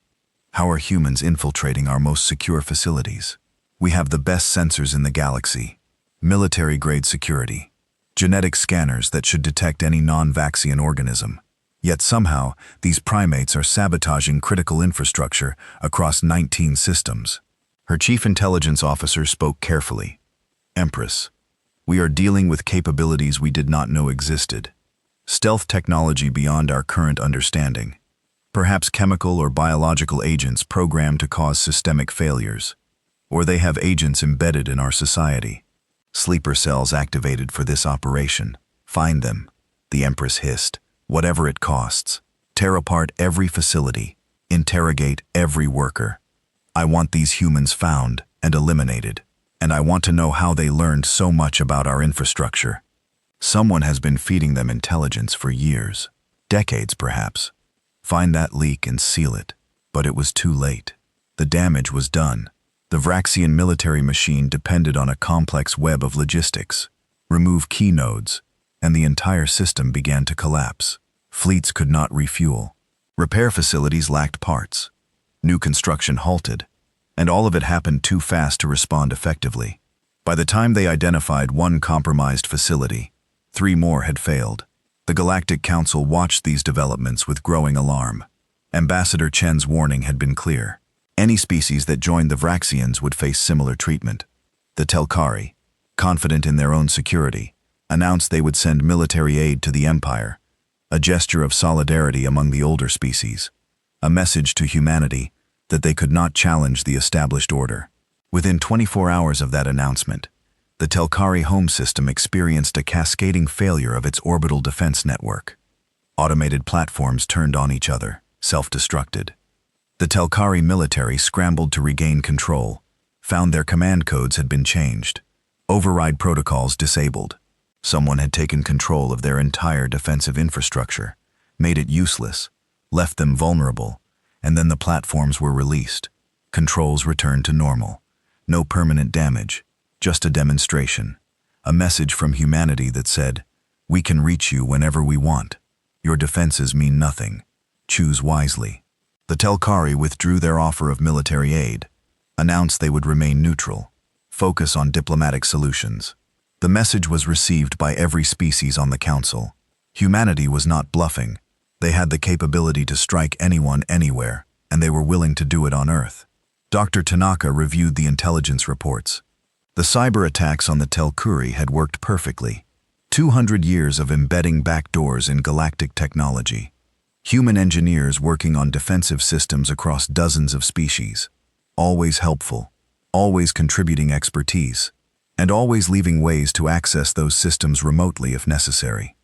How are humans infiltrating our most secure facilities? We have the best sensors in the galaxy, military-grade security, genetic scanners that should detect any non-Vaxian organism. Yet somehow, these primates are sabotaging critical infrastructure across 19 systems. Her chief intelligence officer spoke carefully. "Empress, we are dealing with capabilities we did not know existed. Stealth technology beyond our current understanding. Perhaps chemical or biological agents programmed to cause systemic failures. Or they have agents embedded in our society. Sleeper cells activated for this operation. Find them," the Empress hissed, "whatever it costs. Tear apart every facility. Interrogate every worker. I want these humans found and eliminated. And I want to know how they learned so much about our infrastructure. Someone has been feeding them intelligence for years, decades perhaps. Find that leak and seal it." But it was too late. The damage was done. The Vraxian military machine depended on a complex web of logistics. Remove key nodes, and the entire system began to collapse. Fleets could not refuel. Repair facilities lacked parts. New construction halted, and all of it happened too fast to respond effectively. By the time they identified one compromised facility, 3 more had failed. The Galactic Council watched these developments with growing alarm. Ambassador Chen's warning had been clear. Any species that joined the Vraxians would face similar treatment. The Telkari, confident in their own security, announced they would send military aid to the Empire, a gesture of solidarity among the older species, a message to humanity that they could not challenge the established order. Within 24 hours of that announcement, the Telkari home system experienced a cascading failure of its orbital defense network. Automated platforms turned on each other, self-destructed. The Telkari military scrambled to regain control, found their command codes had been changed, override protocols disabled. Someone had taken control of their entire defensive infrastructure, made it useless, left them vulnerable, and then the platforms were released. Controls returned to normal. No permanent damage, just a demonstration. A message from humanity that said, "We can reach you whenever we want. Your defenses mean nothing. Choose wisely." The Telkari withdrew their offer of military aid, announced they would remain neutral, focus on diplomatic solutions. The message was received by every species on the Council. Humanity was not bluffing. They had the capability to strike anyone anywhere, and they were willing to do it on Earth. Dr. Tanaka reviewed the intelligence reports. The cyber attacks on the Telkuri had worked perfectly. 200 years of embedding backdoors in galactic technology. Human engineers working on defensive systems across dozens of species. Always helpful, always contributing expertise, and always leaving ways to access those systems remotely if necessary.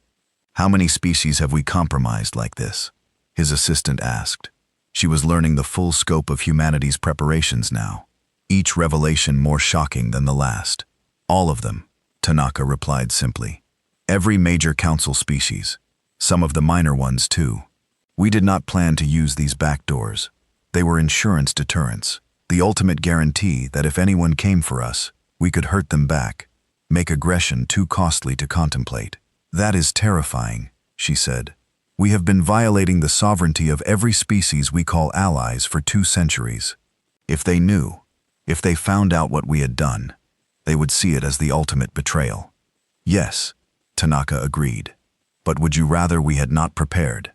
"How many species have we compromised like this?" his assistant asked. She was learning the full scope of humanity's preparations now, each revelation more shocking than the last. "All of them," Tanaka replied simply. "Every major council species, some of the minor ones too. We did not plan to use these backdoors. They were insurance deterrents, the ultimate guarantee that if anyone came for us, we could hurt them back, make aggression too costly to contemplate." "That is terrifying," she said. "We have been violating the sovereignty of every species we call allies for 2 centuries. If they knew, if they found out what we had done, they would see it as the ultimate betrayal." "Yes," Tanaka agreed. "But would you rather we had not prepared?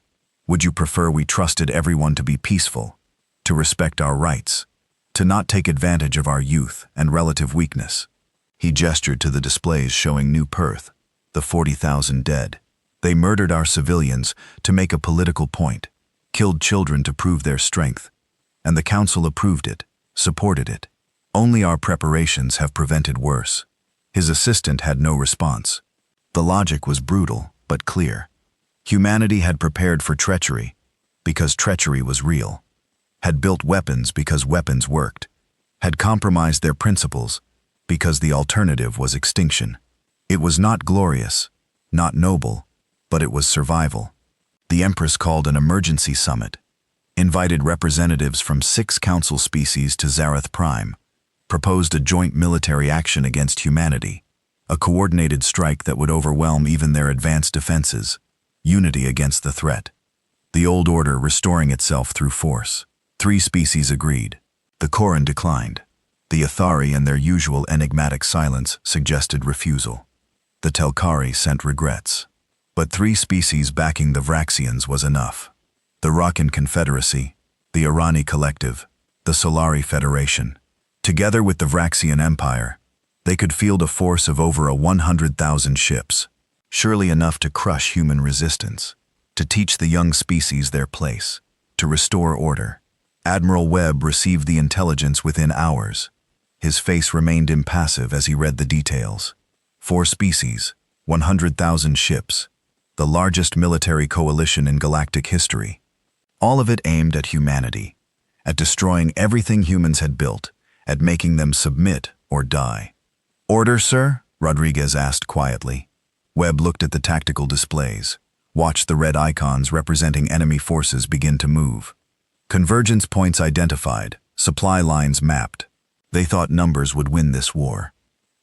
Would you prefer we trusted everyone to be peaceful, to respect our rights, to not take advantage of our youth and relative weakness?" He gestured to the displays showing New Perth, the 40,000 dead. "They murdered our civilians to make a political point, killed children to prove their strength, and the Council approved it, supported it. Only our preparations have prevented worse." His assistant had no response. The logic was brutal, but clear. Humanity had prepared for treachery, because treachery was real, had built weapons because weapons worked, had compromised their principles because the alternative was extinction. It was not glorious, not noble, but it was survival. The Empress called an emergency summit, invited representatives from 6 council species to Zarath Prime, proposed a joint military action against humanity, a coordinated strike that would overwhelm even their advanced defenses, unity against the threat. The old order restoring itself through force. 3 species agreed. The Koran declined. The Athari and their usual enigmatic silence suggested refusal. The Telkari sent regrets. But 3 species backing the Vraxians was enough. The Rakan Confederacy, the Irani Collective, the Solari Federation. Together with the Vraxian Empire, they could field a force of over 100,000 ships, surely enough to crush human resistance, to teach the young species their place, to restore order. Admiral Webb received the intelligence within hours. His face remained impassive as he read the details. 4 species, 100,000 ships, the largest military coalition in galactic history. All of it aimed at humanity, at destroying everything humans had built, at making them submit or die. "Order, sir?" Rodriguez asked quietly. Webb looked at the tactical displays, watched the red icons representing enemy forces begin to move. Convergence points identified, supply lines mapped. They thought numbers would win this war.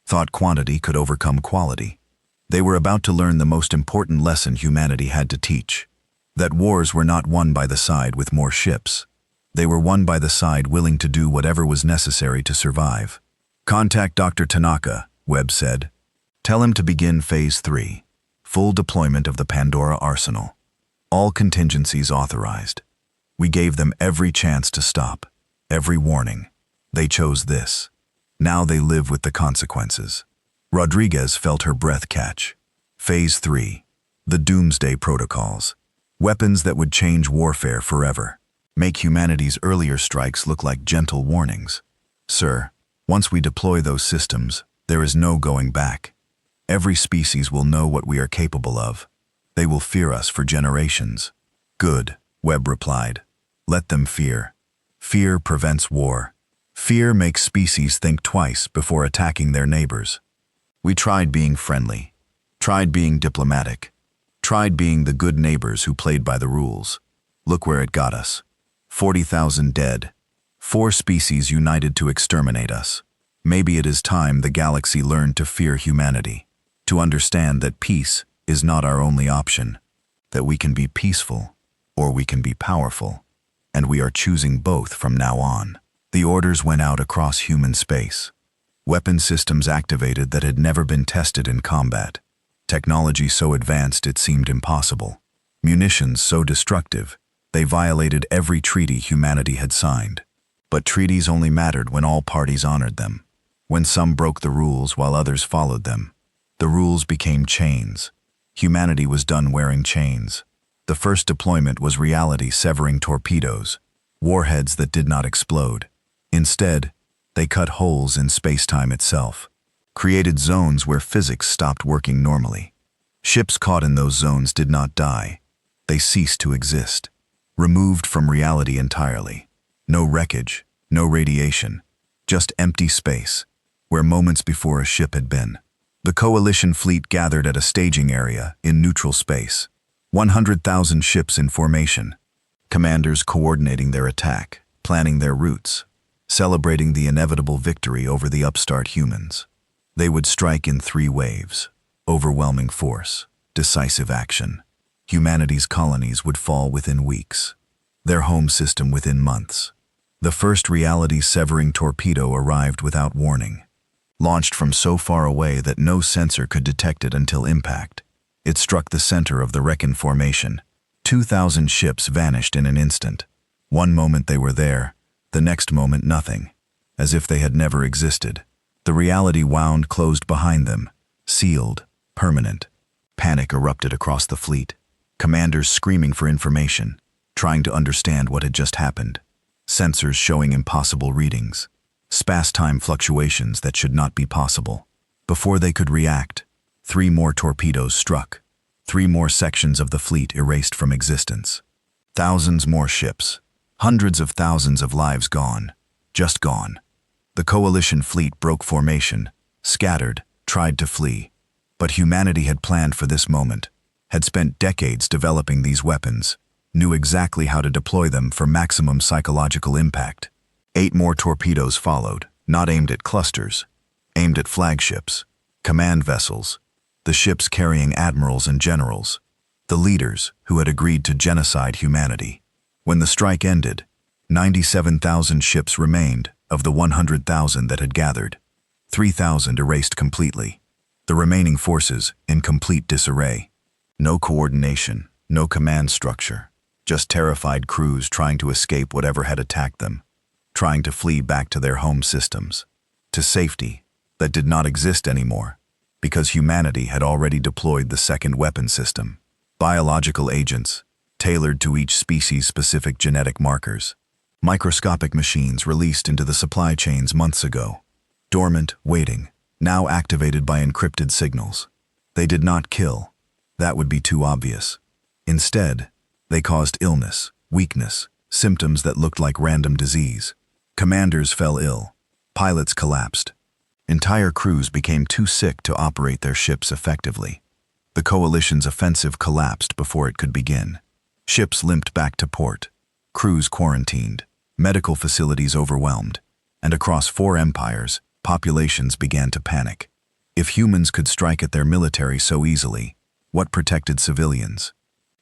Thought quantity could overcome quality. They were about to learn the most important lesson humanity had to teach: that wars were not won by the side with more ships. They were won by the side willing to do whatever was necessary to survive. "Contact Dr. Tanaka," Webb said. "Tell him to begin Phase 3, full deployment of the Pandora arsenal. All contingencies authorized. We gave them every chance to stop, every warning. They chose this. Now they live with the consequences." Rodriguez felt her breath catch. Phase 3, the Doomsday Protocols. Weapons that would change warfare forever. Make humanity's earlier strikes look like gentle warnings. "Sir, once we deploy those systems, there is no going back. Every species will know what we are capable of. They will fear us for generations." "Good," Webb replied. "Let them fear. Fear prevents war. Fear makes species think twice before attacking their neighbors. We tried being friendly, tried being diplomatic, tried being the good neighbors who played by the rules. Look where it got us. 40,000 dead. 4 species united to exterminate us. Maybe it is time the galaxy learned to fear humanity, to understand that peace is not our only option, that we can be peaceful or we can be powerful, and we are choosing both from now on." The orders went out across human space. Weapon systems activated that had never been tested in combat. Technology so advanced it seemed impossible. Munitions so destructive, they violated every treaty humanity had signed. But treaties only mattered when all parties honored them, when some broke the rules while others followed them. The rules became chains. Humanity was done wearing chains. The first deployment was reality severing torpedoes, warheads that did not explode. Instead, they cut holes in space-time itself, created zones where physics stopped working normally. Ships caught in those zones did not die. They ceased to exist, removed from reality entirely. No wreckage, no radiation, just empty space, where moments before a ship had been. The coalition fleet gathered at a staging area in neutral space. 100,000 ships in formation. Commanders coordinating their attack, planning their routes, celebrating the inevitable victory over the upstart humans. They would strike in 3 waves: overwhelming force, decisive action. Humanity's colonies would fall within weeks, their home system within months. The first reality-severing torpedo arrived without warning, launched from so far away that no sensor could detect it until impact. It struck the center of the Wrecken formation. 2,000 ships vanished in an instant. One moment they were there, the next moment nothing, as if they had never existed. The reality wound closed behind them, sealed, permanent. Panic erupted across the fleet. Commanders screaming for information, trying to understand what had just happened. Sensors showing impossible readings. Space-time fluctuations that should not be possible. Before they could react, 3 more torpedoes struck. 3 more sections of the fleet erased from existence. Thousands more ships. Hundreds of thousands of lives gone. Just gone. The coalition fleet broke formation, scattered, tried to flee. But humanity had planned for this moment, had spent decades developing these weapons, knew exactly how to deploy them for maximum psychological impact. 8 more torpedoes followed, not aimed at clusters, aimed at flagships, command vessels, the ships carrying admirals and generals, the leaders who had agreed to genocide humanity. When the strike ended, 97,000 ships remained of the 100,000 that had gathered. 3,000 erased completely. The remaining forces in complete disarray. No coordination, no command structure, just terrified crews trying to escape whatever had attacked them. trying to flee back to their home systems, to safety that did not exist anymore, because humanity had already deployed the second weapon system, biological agents, tailored to each species-specific genetic markers, microscopic machines released into the supply chains months ago, dormant, waiting, now activated by encrypted signals. They did not kill. That would be too obvious. Instead, they caused illness, weakness, symptoms that looked like random disease. Commanders fell ill. Pilots collapsed. Entire crews became too sick to operate their ships effectively. The coalition's offensive collapsed before it could begin. Ships limped back to port, crews quarantined, medical facilities overwhelmed, and across 4 empires, populations began to panic. If humans could strike at their military so easily, what protected civilians?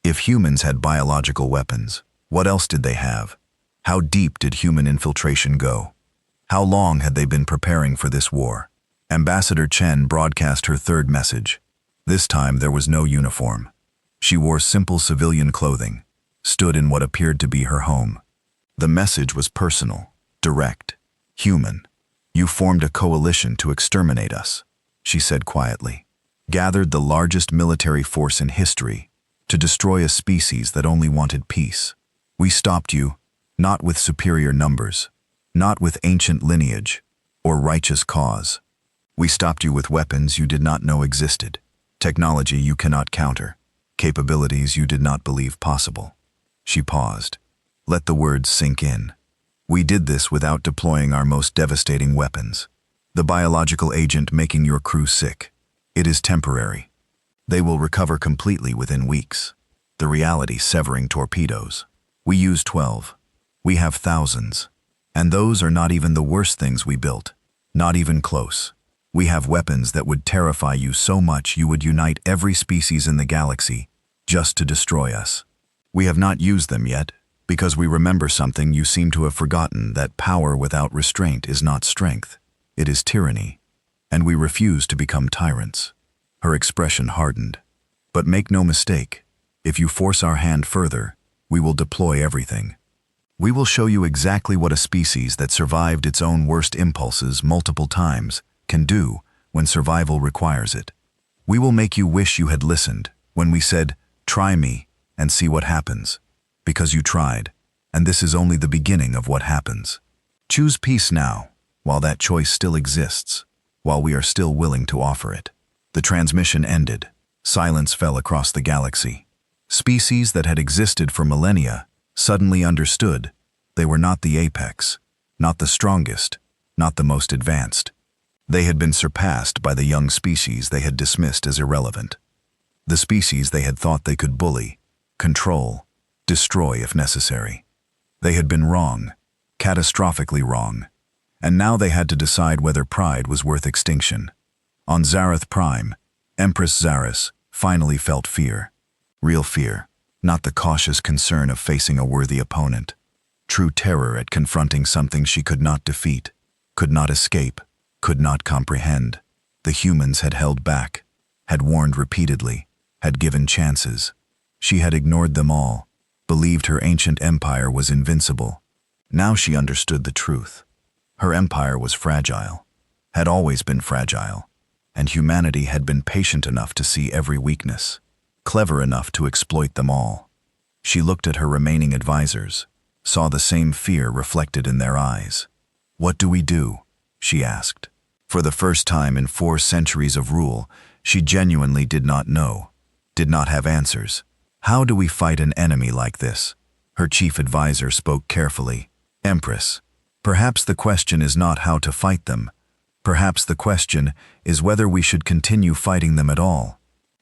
If humans had biological weapons, what else did they have? How deep did human infiltration go? How long had they been preparing for this war? Ambassador Chen broadcast her third message. This time there was no uniform. She wore simple civilian clothing, stood in what appeared to be her home. The message was personal, direct, human. You formed a coalition to exterminate us, she said quietly. Gathered the largest military force in history to destroy a species that only wanted peace. We stopped you, not with superior numbers, not with ancient lineage or righteous cause. We stopped you with weapons you did not know existed, technology you cannot counter, capabilities you did not believe possible. She paused. Let the words sink in. We did this without deploying our most devastating weapons. The biological agent making your crew sick. It is temporary. They will recover completely within weeks. The reality severing torpedoes. We use 12. We have thousands. And those are not even the worst things we built. Not even close. We have weapons that would terrify you so much you would unite every species in the galaxy just to destroy us. We have not used them yet, because we remember something you seem to have forgotten, that power without restraint is not strength. It is tyranny. And we refuse to become tyrants. Her expression hardened. But make no mistake, if you force our hand further, we will deploy everything. We will show you exactly what a species that survived its own worst impulses multiple times can do when survival requires it. We will make you wish you had listened when we said, "Try me and see what happens," because you tried, and this is only the beginning of what happens. Choose peace now, while that choice still exists, while we are still willing to offer it. The transmission ended. Silence fell across the galaxy. Species that had existed for millennia suddenly understood they were not the apex, not the strongest, not the most advanced. They had been surpassed by the young species they had dismissed as irrelevant. The species they had thought they could bully, control, destroy if necessary. They had been wrong, catastrophically wrong, and now they had to decide whether pride was worth extinction. On Zarath Prime, Empress Zaris finally felt fear. Real fear, not the cautious concern of facing a worthy opponent. True terror at confronting something she could not defeat, could not escape, could not comprehend. The humans had held back, had warned repeatedly, had given chances. She had ignored them all, believed her ancient empire was invincible. Now she understood the truth. Her empire was fragile, had always been fragile, and humanity had been patient enough to see every weakness, clever enough to exploit them all. She looked at her remaining advisors, saw the same fear reflected in their eyes. "What do we do?" she asked. For the first time in 4 centuries of rule, she genuinely did not know, did not have answers. How do we fight an enemy like this? Her chief advisor spoke carefully. Empress, perhaps the question is not how to fight them. Perhaps the question is whether we should continue fighting them at all.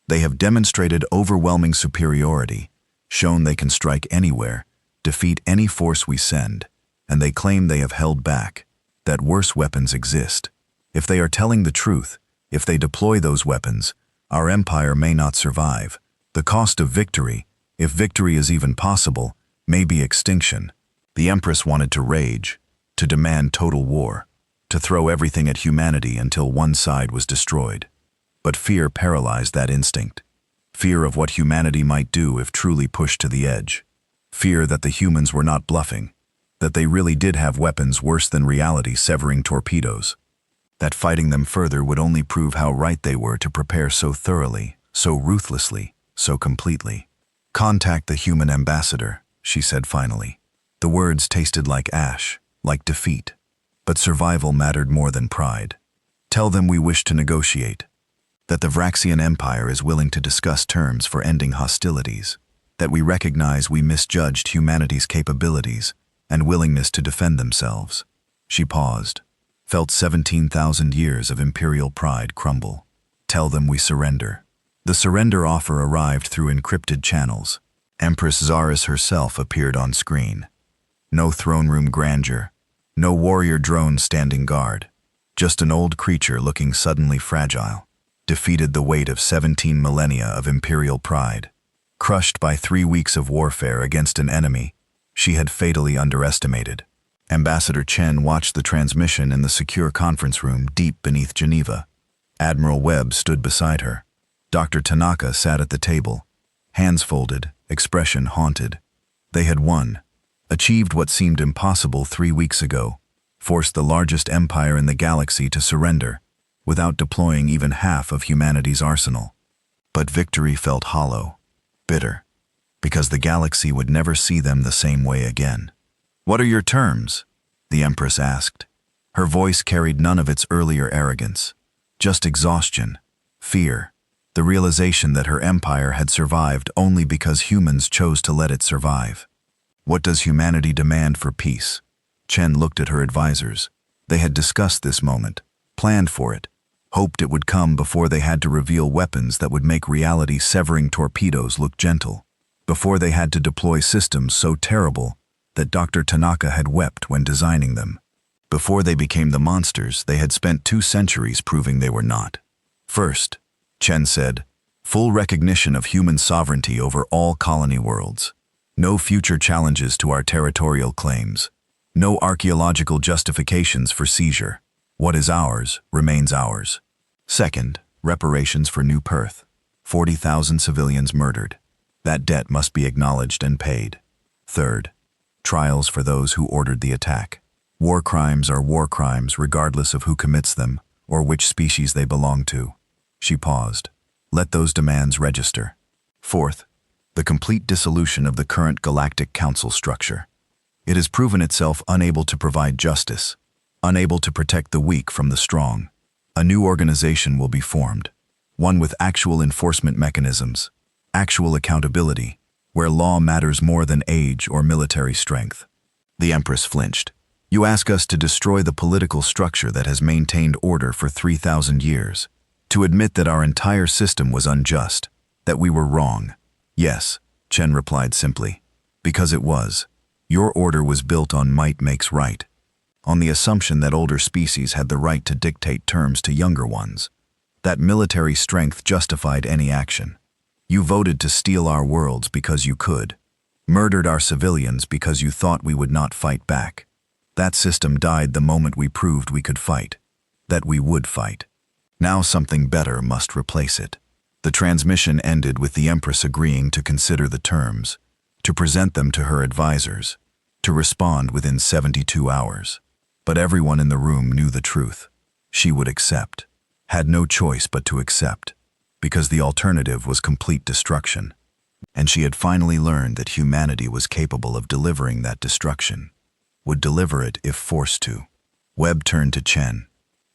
They have demonstrated overwhelming superiority, shown they can strike anywhere, defeat any force we send, and they claim they have held back, that worse weapons exist. If they are telling the truth, if they deploy those weapons, our empire may not survive. The cost of victory, if victory is even possible, may be extinction. The Empress wanted to rage, to demand total war, to throw everything at humanity until one side was destroyed. But fear paralyzed that instinct. Fear of what humanity might do if truly pushed to the edge. Fear that the humans were not bluffing. That they really did have weapons worse than reality-severing torpedoes. That fighting them further would only prove how right they were to prepare so thoroughly, so ruthlessly, so completely. "Contact the human ambassador," she said finally. The words tasted like ash, like defeat. But survival mattered more than pride. "Tell them we wish to negotiate. That the Vraxian Empire is willing to discuss terms for ending hostilities. That we recognize we misjudged humanity's capabilities and willingness to defend themselves." She paused, felt 17,000 years of imperial pride crumble. "Tell them we surrender." The surrender offer arrived through encrypted channels. Empress Zaris herself appeared on screen. No throne room grandeur, no warrior drone standing guard. Just an old creature looking suddenly fragile, defeated the weight of 17 millennia of imperial pride. Crushed by 3 weeks of warfare against an enemy she had fatally underestimated. Ambassador Chen watched the transmission in the secure conference room deep beneath Geneva. Admiral Webb stood beside her. Dr. Tanaka sat at the table, hands folded, expression haunted. They had won, achieved what seemed impossible 3 weeks ago, forced the largest empire in the galaxy to surrender, without deploying even half of humanity's arsenal. But victory felt hollow, bitter, because the galaxy would never see them the same way again. "What are your terms?" the Empress asked. Her voice carried none of its earlier arrogance, just exhaustion, fear, the realization that her empire had survived only because humans chose to let it survive. "What does humanity demand for peace?" Chen looked at her advisors. They had discussed this moment, planned for it, hoped it would come before they had to reveal weapons that would make reality-severing torpedoes look gentle, before they had to deploy systems so terrible that Dr. Tanaka had wept when designing them, before they became the monsters they had spent 2 centuries proving they were not. "First," Chen said, "full recognition of human sovereignty over all colony worlds. No future challenges to our territorial claims. No archaeological justifications for seizure. What is ours remains ours. Second, reparations for New Perth. 40,000 civilians murdered. That debt must be acknowledged and paid. Third, trials for those who ordered the attack. War crimes are war crimes regardless of who commits them or which species they belong to." She paused. "Let those demands register. Fourth, the complete dissolution of the current Galactic Council structure. It has proven itself unable to provide justice, unable to protect the weak from the strong. A new organization will be formed, one with actual enforcement mechanisms, actual accountability, where law matters more than age or military strength." The Empress flinched. "You ask us to destroy the political structure that has maintained order for 3,000 years, to admit that our entire system was unjust, that we were wrong." "Yes," Chen replied simply, "because it was. Your order was built on might makes right, on the assumption that older species had the right to dictate terms to younger ones, that military strength justified any action. You voted to steal our worlds because you could, murdered our civilians because you thought we would not fight back. That system died the moment we proved we could fight, that we would fight. Now something better must replace it." The transmission ended with the Empress agreeing to consider the terms, to present them to her advisors, to respond within 72 hours. But everyone in the room knew the truth. She would accept, had no choice but to accept, because the alternative was complete destruction. And she had finally learned that humanity was capable of delivering that destruction, would deliver it if forced to. Webb turned to Chen.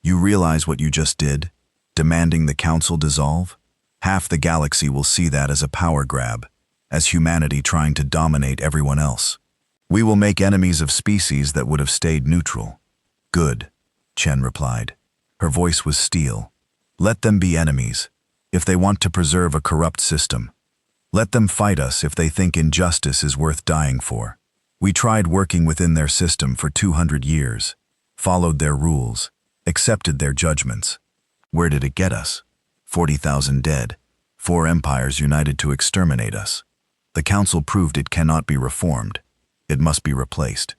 "You realize what you just did? Demanding the council dissolve? Half the galaxy will see that as a power grab, as humanity trying to dominate everyone else. We will make enemies of species that would have stayed neutral." "Good," Chen replied. Her voice was steel. "Let them be enemies, if they want to preserve a corrupt system. Let them fight us if they think injustice is worth dying for. We tried working within their system for 200 years, followed their rules, accepted their judgments. Where did it get us? 40,000 dead, 4 empires united to exterminate us. The council proved it cannot be reformed. It must be replaced.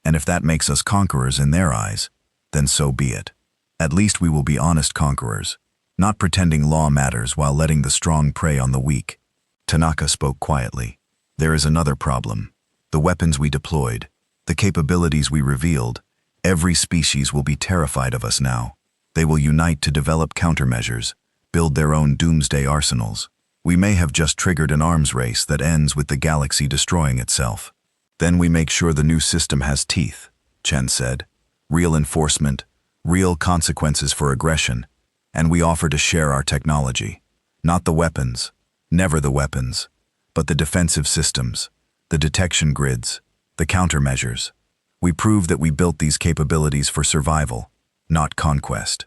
And if that makes us conquerors in their eyes, then so be it. At least we will be honest conquerors, not pretending law matters while letting the strong prey on the weak." Tanaka spoke quietly. "There is another problem. The weapons we deployed, The capabilities we revealed, every species will be terrified of us now. They will unite to develop countermeasures, build their own doomsday arsenals. We may have just triggered an arms race that ends with the galaxy destroying itself. Then we make sure the new system has teeth, Chen said. Real enforcement, real consequences for aggression, and we offer to share our technology. Not the weapons, never the weapons, but the defensive systems, the detection grids, the countermeasures. We prove that we built these capabilities for survival, not conquest.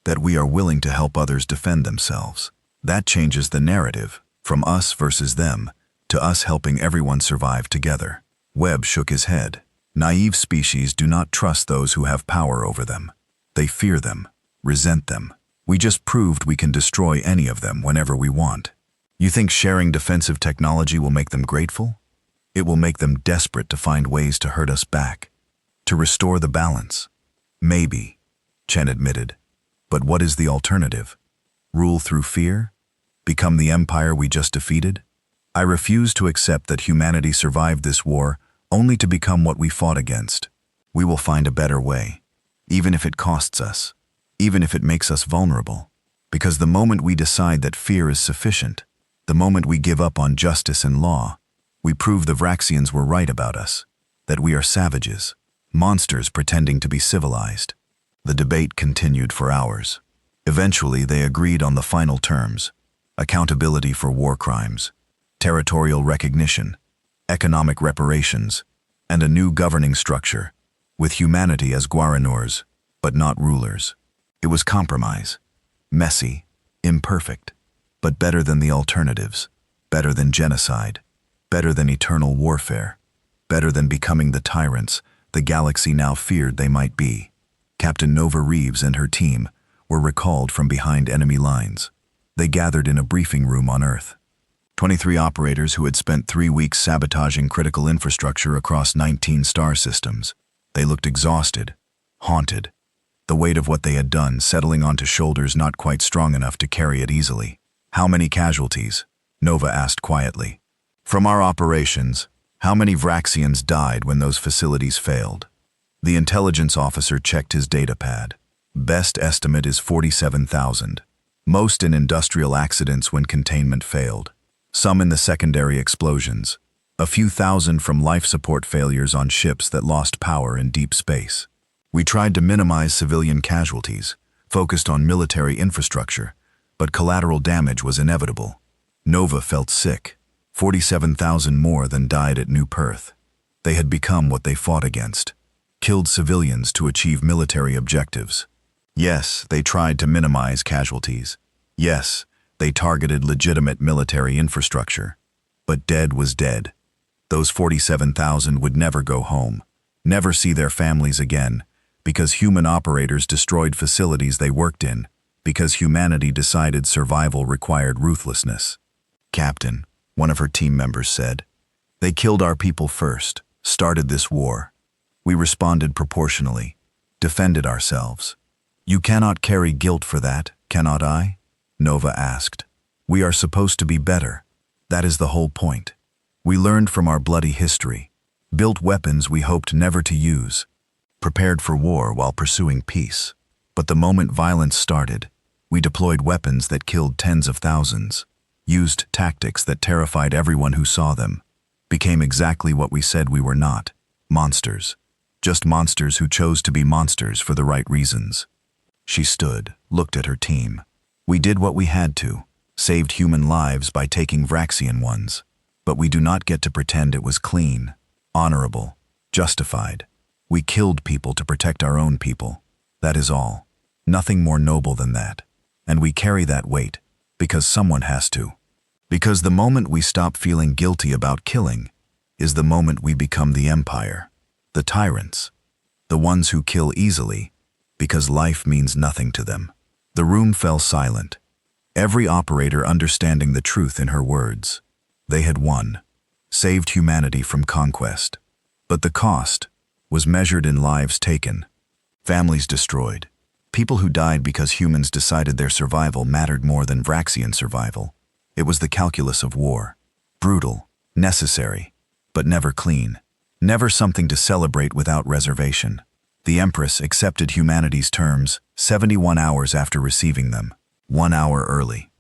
That we are willing to help others defend themselves. That changes the narrative, from us versus them, to us helping everyone survive together. Webb shook his head. Naive species do not trust those who have power over them. They fear them, resent them. We just proved we can destroy any of them whenever we want. You think sharing defensive technology will make them grateful? It will make them desperate to find ways to hurt us back, to restore the balance. Maybe, Chen admitted. But what is the alternative? Rule through fear? Become the empire we just defeated? I refuse to accept that humanity survived this war only to become what we fought against. We will find a better way, even if it costs us, even if it makes us vulnerable. Because the moment we decide that fear is sufficient, the moment we give up on justice and law, we prove the Vraxians were right about us, that we are savages, monsters pretending to be civilized. The debate continued for hours. Eventually, they agreed on the final terms: accountability for war crimes, territorial recognition, economic reparations, and a new governing structure, with humanity as Guaranors, but not rulers. It was compromise. Messy, imperfect, but better than the alternatives, better than genocide, better than eternal warfare, better than becoming the tyrants the galaxy now feared they might be. Captain Nova Reeves and her team were recalled from behind enemy lines. They gathered in a briefing room on Earth. 23 operators who had spent 3 weeks sabotaging critical infrastructure across 19 star systems. They looked exhausted, haunted, the weight of what they had done settling onto shoulders not quite strong enough to carry it easily. How many casualties? Nova asked quietly. From our operations, how many Vraxians died when those facilities failed? The intelligence officer checked his data pad. Best estimate is 47,000. Most in industrial accidents when containment failed. Some in the secondary explosions. A few thousand from life support failures on ships that lost power in deep space. We tried to minimize civilian casualties, focused on military infrastructure, but collateral damage was inevitable. Nova felt sick. 47,000 more than died at New Perth. They had become what they fought against. Killed civilians to achieve military objectives. Yes, they tried to minimize casualties. Yes, they targeted legitimate military infrastructure. But dead was dead. Those 47,000 would never go home, never see their families again, because human operators destroyed facilities they worked in, because humanity decided survival required ruthlessness. Captain, one of her team members said, they killed our people first, started this war. We responded proportionally, defended ourselves. You cannot carry guilt for that, cannot I? Nova asked. We are supposed to be better. That is the whole point. We learned from our bloody history, built weapons we hoped never to use, prepared for war while pursuing peace. But the moment violence started, we deployed weapons that killed tens of thousands, used tactics that terrified everyone who saw them, became exactly what we said we were not, monsters. Just monsters who chose to be monsters for the right reasons. She stood, looked at her team. We did what we had to, saved human lives by taking Vraxian ones. But we do not get to pretend it was clean, honorable, justified. We killed people to protect our own people. That is all. Nothing more noble than that. And we carry that weight, because someone has to. Because the moment we stop feeling guilty about killing is the moment we become the empire. The tyrants, the ones who kill easily, because life means nothing to them. The room fell silent, every operator understanding the truth in her words. They had won, saved humanity from conquest. But the cost was measured in lives taken, families destroyed, people who died because humans decided their survival mattered more than Vraxian survival. It was the calculus of war. Brutal, necessary, but never clean. Never something to celebrate without reservation. The Empress accepted humanity's terms 71 hours after receiving them, 1 hour early.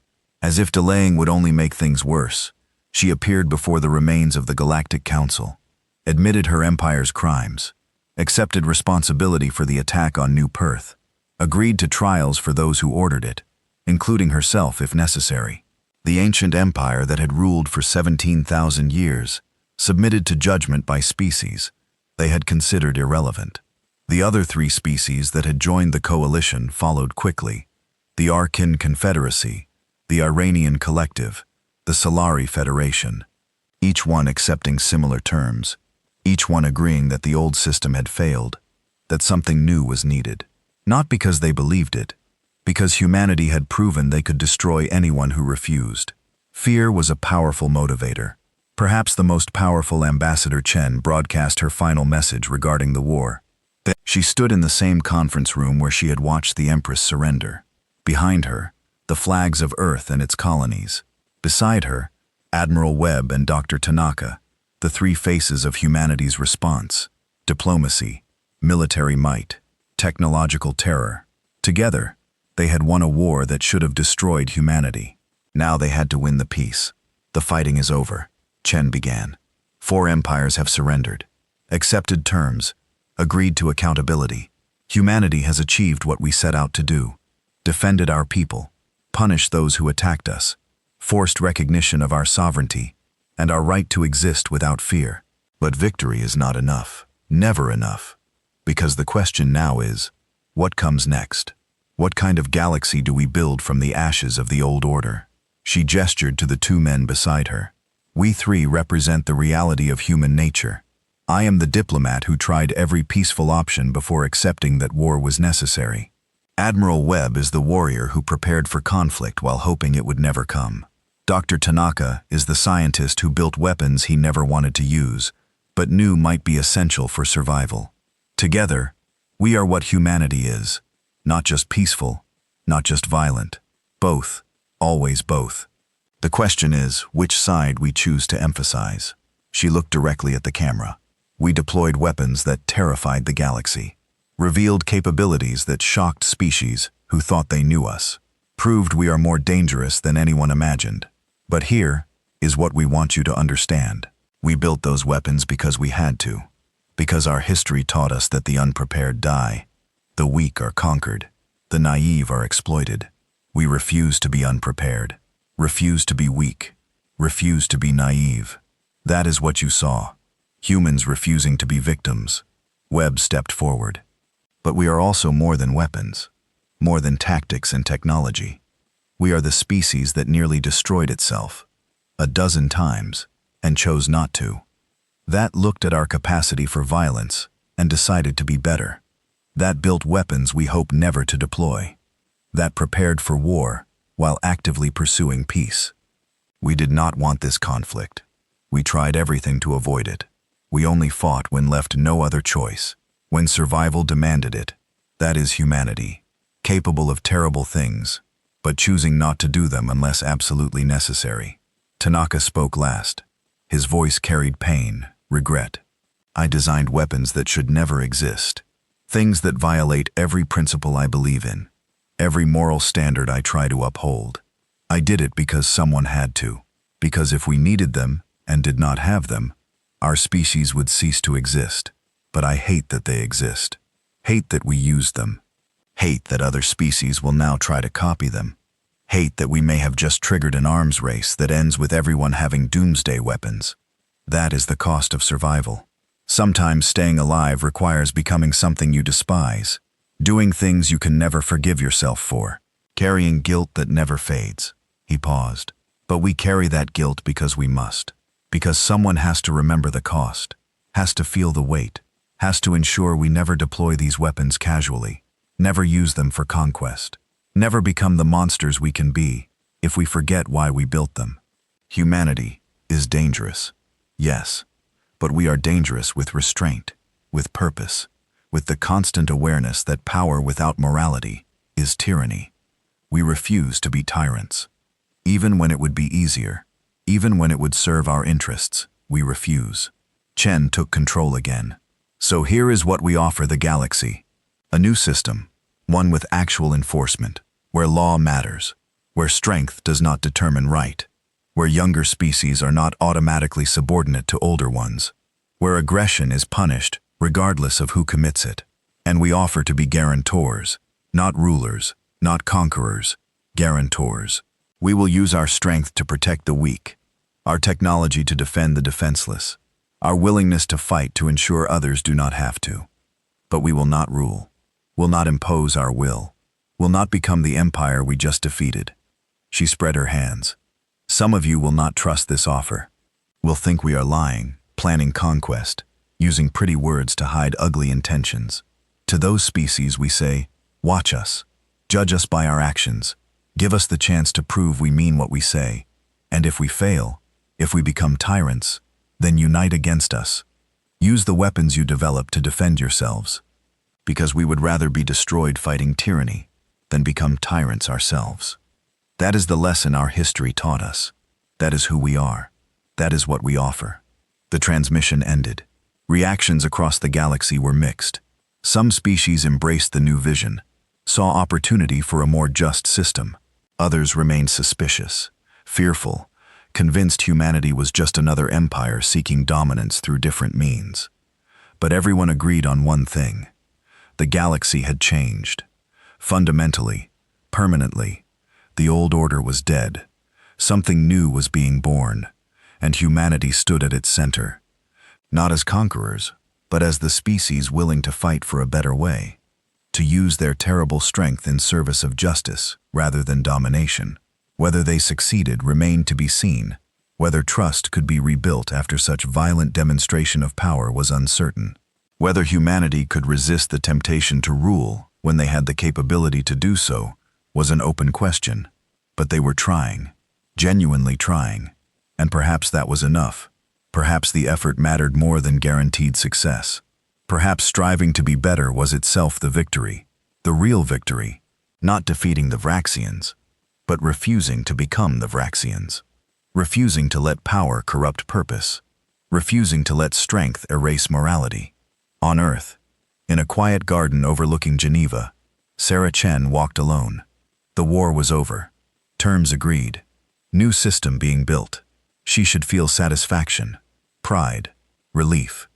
As if delaying would only make things worse, she appeared before the remains of the Galactic Council, admitted her empire's crimes, accepted responsibility for the attack on New Perth, agreed to trials for those who ordered it, including herself if necessary. The ancient empire that had ruled for 17,000 years submitted to judgment by species they had considered irrelevant. The other 3 species that had joined the coalition followed quickly: the Arkin Confederacy, the Iranian Collective, the Solari Federation, each one accepting similar terms, each one agreeing that the old system had failed, that something new was needed. Not because they believed it, because humanity had proven they could destroy anyone who refused. Fear was a powerful motivator. Perhaps the most powerful. Ambassador Chen broadcast her final message regarding the war. She stood in the same conference room where she had watched the Empress surrender. Behind her, the flags of Earth and its colonies. Beside her, Admiral Webb and Dr. Tanaka, the 3 faces of humanity's response: diplomacy, military might, technological terror. Together, they had won a war that should have destroyed humanity. Now they had to win the peace. The fighting is over, Chen began. 4 empires have surrendered, accepted terms, agreed to accountability. Humanity has achieved what we set out to do: defended our people, punished those who attacked us, forced recognition of our sovereignty and our right to exist without fear. But victory is not enough, never enough, because the question now is, what comes next? What kind of galaxy do we build from the ashes of the old order? She gestured to the 2 men beside her. We 3 represent the reality of human nature. I am the diplomat who tried every peaceful option before accepting that war was necessary. Admiral Webb is the warrior who prepared for conflict while hoping it would never come. Dr. Tanaka is the scientist who built weapons he never wanted to use, but knew might be essential for survival. Together, we are what humanity is. Not just peaceful, not just violent. Both, always both. The question is which side we choose to emphasize. She looked directly at the camera. We deployed weapons that terrified the galaxy, revealed capabilities that shocked species who thought they knew us, proved we are more dangerous than anyone imagined. But here is what we want you to understand. We built those weapons because we had to, because our history taught us that the unprepared die, the weak are conquered, the naive are exploited. We refuse to be unprepared, refuse to be weak, refuse to be naive. That is what you saw. Humans refusing to be victims. Webb stepped forward. But we are also more than weapons, more than tactics and technology. We are the species that nearly destroyed itself 12 times and chose not to. That looked at our capacity for violence and decided to be better. That built weapons we hope never to deploy. That prepared for war while actively pursuing peace. We did not want this conflict. We tried everything to avoid it. We only fought when left no other choice, when survival demanded it. That is humanity, capable of terrible things, but choosing not to do them unless absolutely necessary. Tanaka spoke last. His voice carried pain, regret. I designed weapons that should never exist, things that violate every principle I believe in, every moral standard I try to uphold. I did it because someone had to, because if we needed them and did not have them, our species would cease to exist. But I hate that they exist. Hate that we used them. Hate that other species will now try to copy them. Hate that we may have just triggered an arms race that ends with everyone having doomsday weapons. That is the cost of survival. Sometimes staying alive requires becoming something you despise, doing things you can never forgive yourself for, carrying guilt that never fades. He paused. But we carry that guilt because we must. Because someone has to remember the cost, has to feel the weight, has to ensure we never deploy these weapons casually, never use them for conquest, never become the monsters we can be if we forget why we built them. Humanity is dangerous, yes, but we are dangerous with restraint, with purpose, with the constant awareness that power without morality is tyranny. We refuse to be tyrants. Even when it would be easier, even when it would serve our interests, we refuse. Chen took control again. So here is what we offer the galaxy. A new system, one with actual enforcement, where law matters, where strength does not determine right, where younger species are not automatically subordinate to older ones, where aggression is punished regardless of who commits it. And we offer to be guarantors, not rulers, not conquerors, guarantors. We will use our strength to protect the weak, our technology to defend the defenseless, our willingness to fight to ensure others do not have to. But we will not rule, will not impose our will, will not become the empire we just defeated. She spread her hands. Some of you will not trust this offer, will think we are lying, planning conquest, using pretty words to hide ugly intentions. To those species we say, watch us, judge us by our actions, give us the chance to prove we mean what we say, and if we fail, if we become tyrants, then unite against us. Use the weapons you develop to defend yourselves, because we would rather be destroyed fighting tyranny than become tyrants ourselves. That is the lesson our history taught us. That is who we are. That is what we offer. The transmission ended. Reactions across the galaxy were mixed. Some species embraced the new vision, saw opportunity for a more just system. Others remained suspicious, fearful, convinced humanity was just another empire seeking dominance through different means. But everyone agreed on one thing. The galaxy had changed. Fundamentally, permanently. The old order was dead. Something new was being born, and humanity stood at its center. Not as conquerors, but as the species willing to fight for a better way, to use their terrible strength in service of justice rather than domination. Whether they succeeded remained to be seen. Whether trust could be rebuilt after such violent demonstration of power was uncertain. Whether humanity could resist the temptation to rule when they had the capability to do so was an open question. But they were trying, genuinely trying, and perhaps that was enough. Perhaps the effort mattered more than guaranteed success. Perhaps striving to be better was itself the victory, the real victory, not defeating the Vraxians, but refusing to become the Vraxians, refusing to let power corrupt purpose, refusing to let strength erase morality. On Earth, in a quiet garden overlooking Geneva, Sarah Chen walked alone. The war was over. Terms agreed. New system being built. She should feel satisfaction, pride, relief.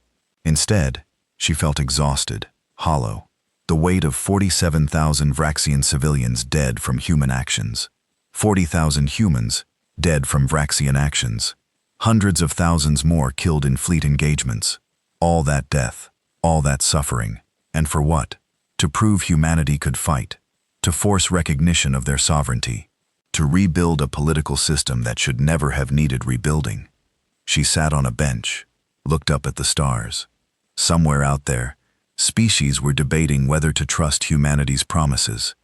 Instead, she felt exhausted, hollow. The weight of 47,000 Vraxian civilians dead from human actions. 40,000 humans dead from Vraxian actions. Hundreds of thousands more killed in fleet engagements. All that death, all that suffering. And for what? To prove humanity could fight. To force recognition of their sovereignty. To rebuild a political system that should never have needed rebuilding. She sat on a bench, looked up at the stars. Somewhere out there, species were debating whether to trust humanity's promises,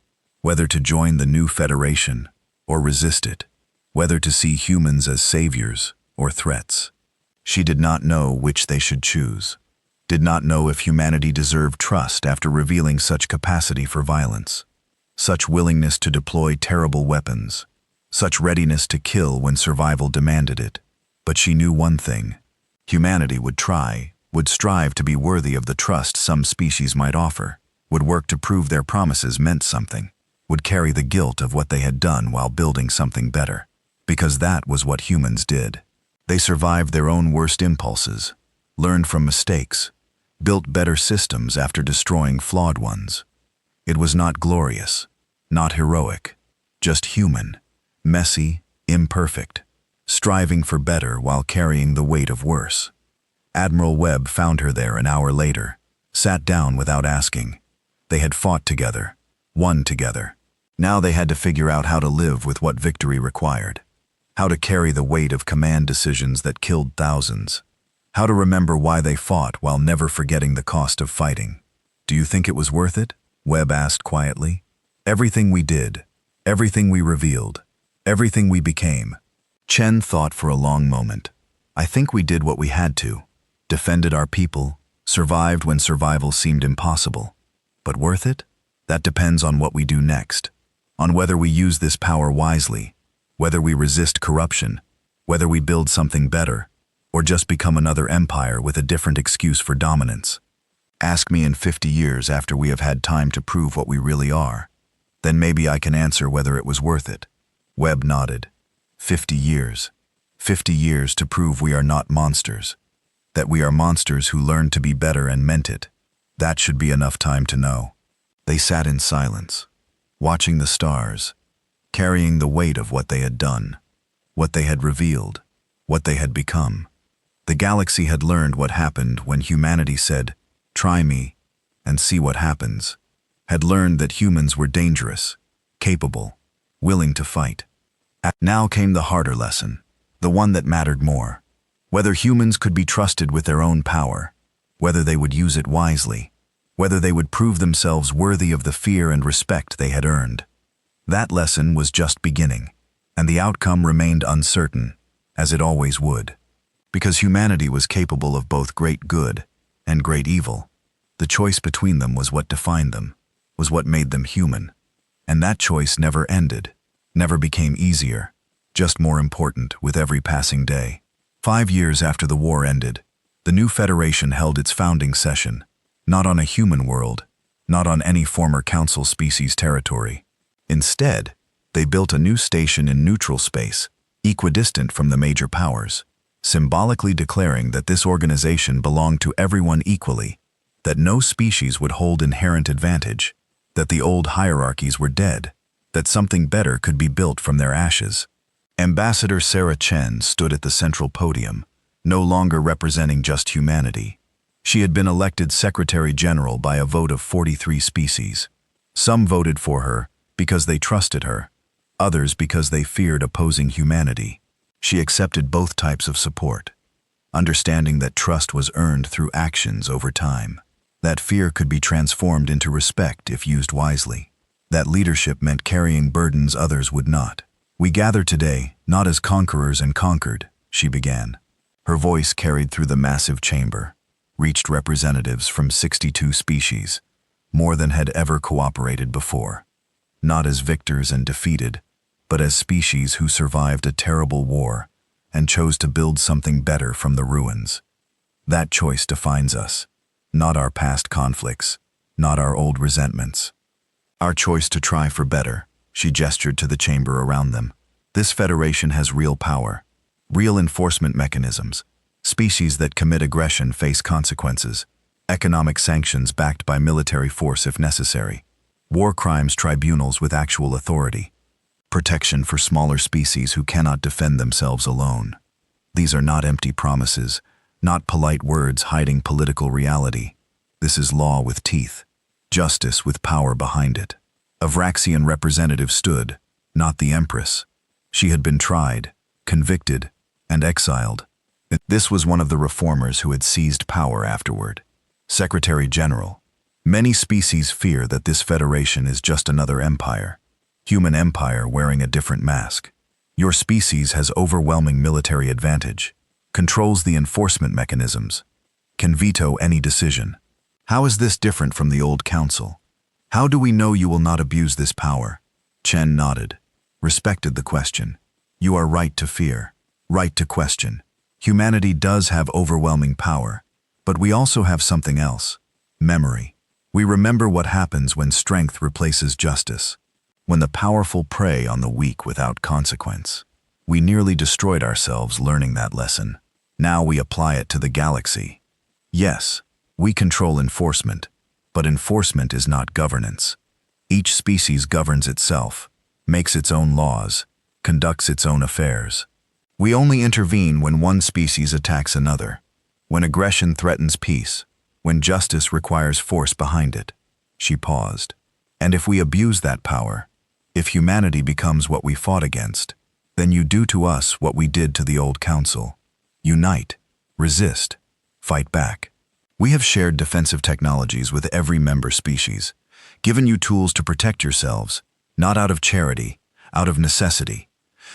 whether to join the new federation or resist it, whether to see humans as saviors or threats. She did not know which they should choose, did not know if humanity deserved trust after revealing such capacity for violence. Such willingness to deploy terrible weapons, such readiness to kill when survival demanded it. But she knew one thing. Humanity would try, would strive to be worthy of the trust some species might offer, would work to prove their promises meant something, would carry the guilt of what they had done while building something better. Because that was what humans did. They survived their own worst impulses, learned from mistakes, built better systems after destroying flawed ones. It was not glorious, not heroic, just human, messy, imperfect, striving for better while carrying the weight of worse. Admiral Webb found her there an hour later, sat down without asking. They had fought together, won together. Now they had to figure out how to live with what victory required, how to carry the weight of command decisions that killed thousands, how to remember why they fought while never forgetting the cost of fighting. Do you think it was worth it? Webb asked quietly. Everything we did, everything we revealed, everything we became. Chen thought for a long moment. I think we did what we had to. Defended our people, survived when survival seemed impossible. But worth it? That depends on what we do next. On whether we use this power wisely, whether we resist corruption, whether we build something better, or just become another empire with a different excuse for dominance? Ask me in 50 years after we have had time to prove what we really are. Then maybe I can answer whether it was worth it. Webb nodded. 50 years. 50 years to prove we are not monsters. That we are monsters who learned to be better and meant it. That should be enough time to know. They sat in silence, watching the stars, carrying the weight of what they had done, what they had revealed, what they had become. The galaxy had learned what happened when humanity said, "Try me, and see what happens." Had learned that humans were dangerous, capable, willing to fight. Now came the harder lesson, the one that mattered more. Whether humans could be trusted with their own power, whether they would use it wisely, whether they would prove themselves worthy of the fear and respect they had earned. That lesson was just beginning, and the outcome remained uncertain, as it always would. Because humanity was capable of both great good and great evil, the choice between them was what defined them, was what made them human. And that choice never ended, never became easier, just more important with every passing day. 5 years after the war ended, the new Federation held its founding session, not on a human world, not on any former Council species territory. Instead, they built a new station in neutral space, equidistant from the major powers, symbolically declaring that this organization belonged to everyone equally, that no species would hold inherent advantage, that the old hierarchies were dead, that something better could be built from their ashes. Ambassador Sarah Chen stood at the central podium, no longer representing just humanity. She had been elected Secretary General by a vote of 43 species. Some voted for her because they trusted her, others because they feared opposing humanity. She accepted both types of support, understanding that trust was earned through actions over time, that fear could be transformed into respect if used wisely, that leadership meant carrying burdens others would not. "We gather today, not as conquerors and conquered," she began. Her voice carried through the massive chamber, reached representatives from 62 species, more than had ever cooperated before. Not as victors and defeated, but as species who survived a terrible war and chose to build something better from the ruins. That choice defines us, not our past conflicts, not our old resentments. Our choice to try for better. She gestured to the chamber around them. This federation has real power, real enforcement mechanisms. Species that commit aggression face consequences, economic sanctions backed by military force if necessary, war crimes tribunals with actual authority, protection for smaller species who cannot defend themselves alone. These are not empty promises, not polite words hiding political reality. This is law with teeth, justice with power behind it. A Vraxian representative stood, not the Empress. She had been tried, convicted, and exiled. This was one of the reformers who had seized power afterward. Secretary General. Many species fear that this federation is just another empire. Human empire wearing a different mask. Your species has overwhelming military advantage, controls the enforcement mechanisms, can veto any decision. How is this different from the old council? How do we know you will not abuse this power? Chen nodded, respected the question. You are right to fear, right to question. Humanity does have overwhelming power, but we also have something else, memory. We remember what happens when strength replaces justice, when the powerful prey on the weak without consequence. We nearly destroyed ourselves learning that lesson. Now we apply it to the galaxy. Yes, we control enforcement, but enforcement is not governance. Each species governs itself, makes its own laws, conducts its own affairs. We only intervene when one species attacks another, when aggression threatens peace, when justice requires force behind it. She paused. And if we abuse that power, if humanity becomes what we fought against, then you do to us what we did to the old council. Unite, resist, fight back. We have shared defensive technologies with every member species, given you tools to protect yourselves, not out of charity, out of necessity.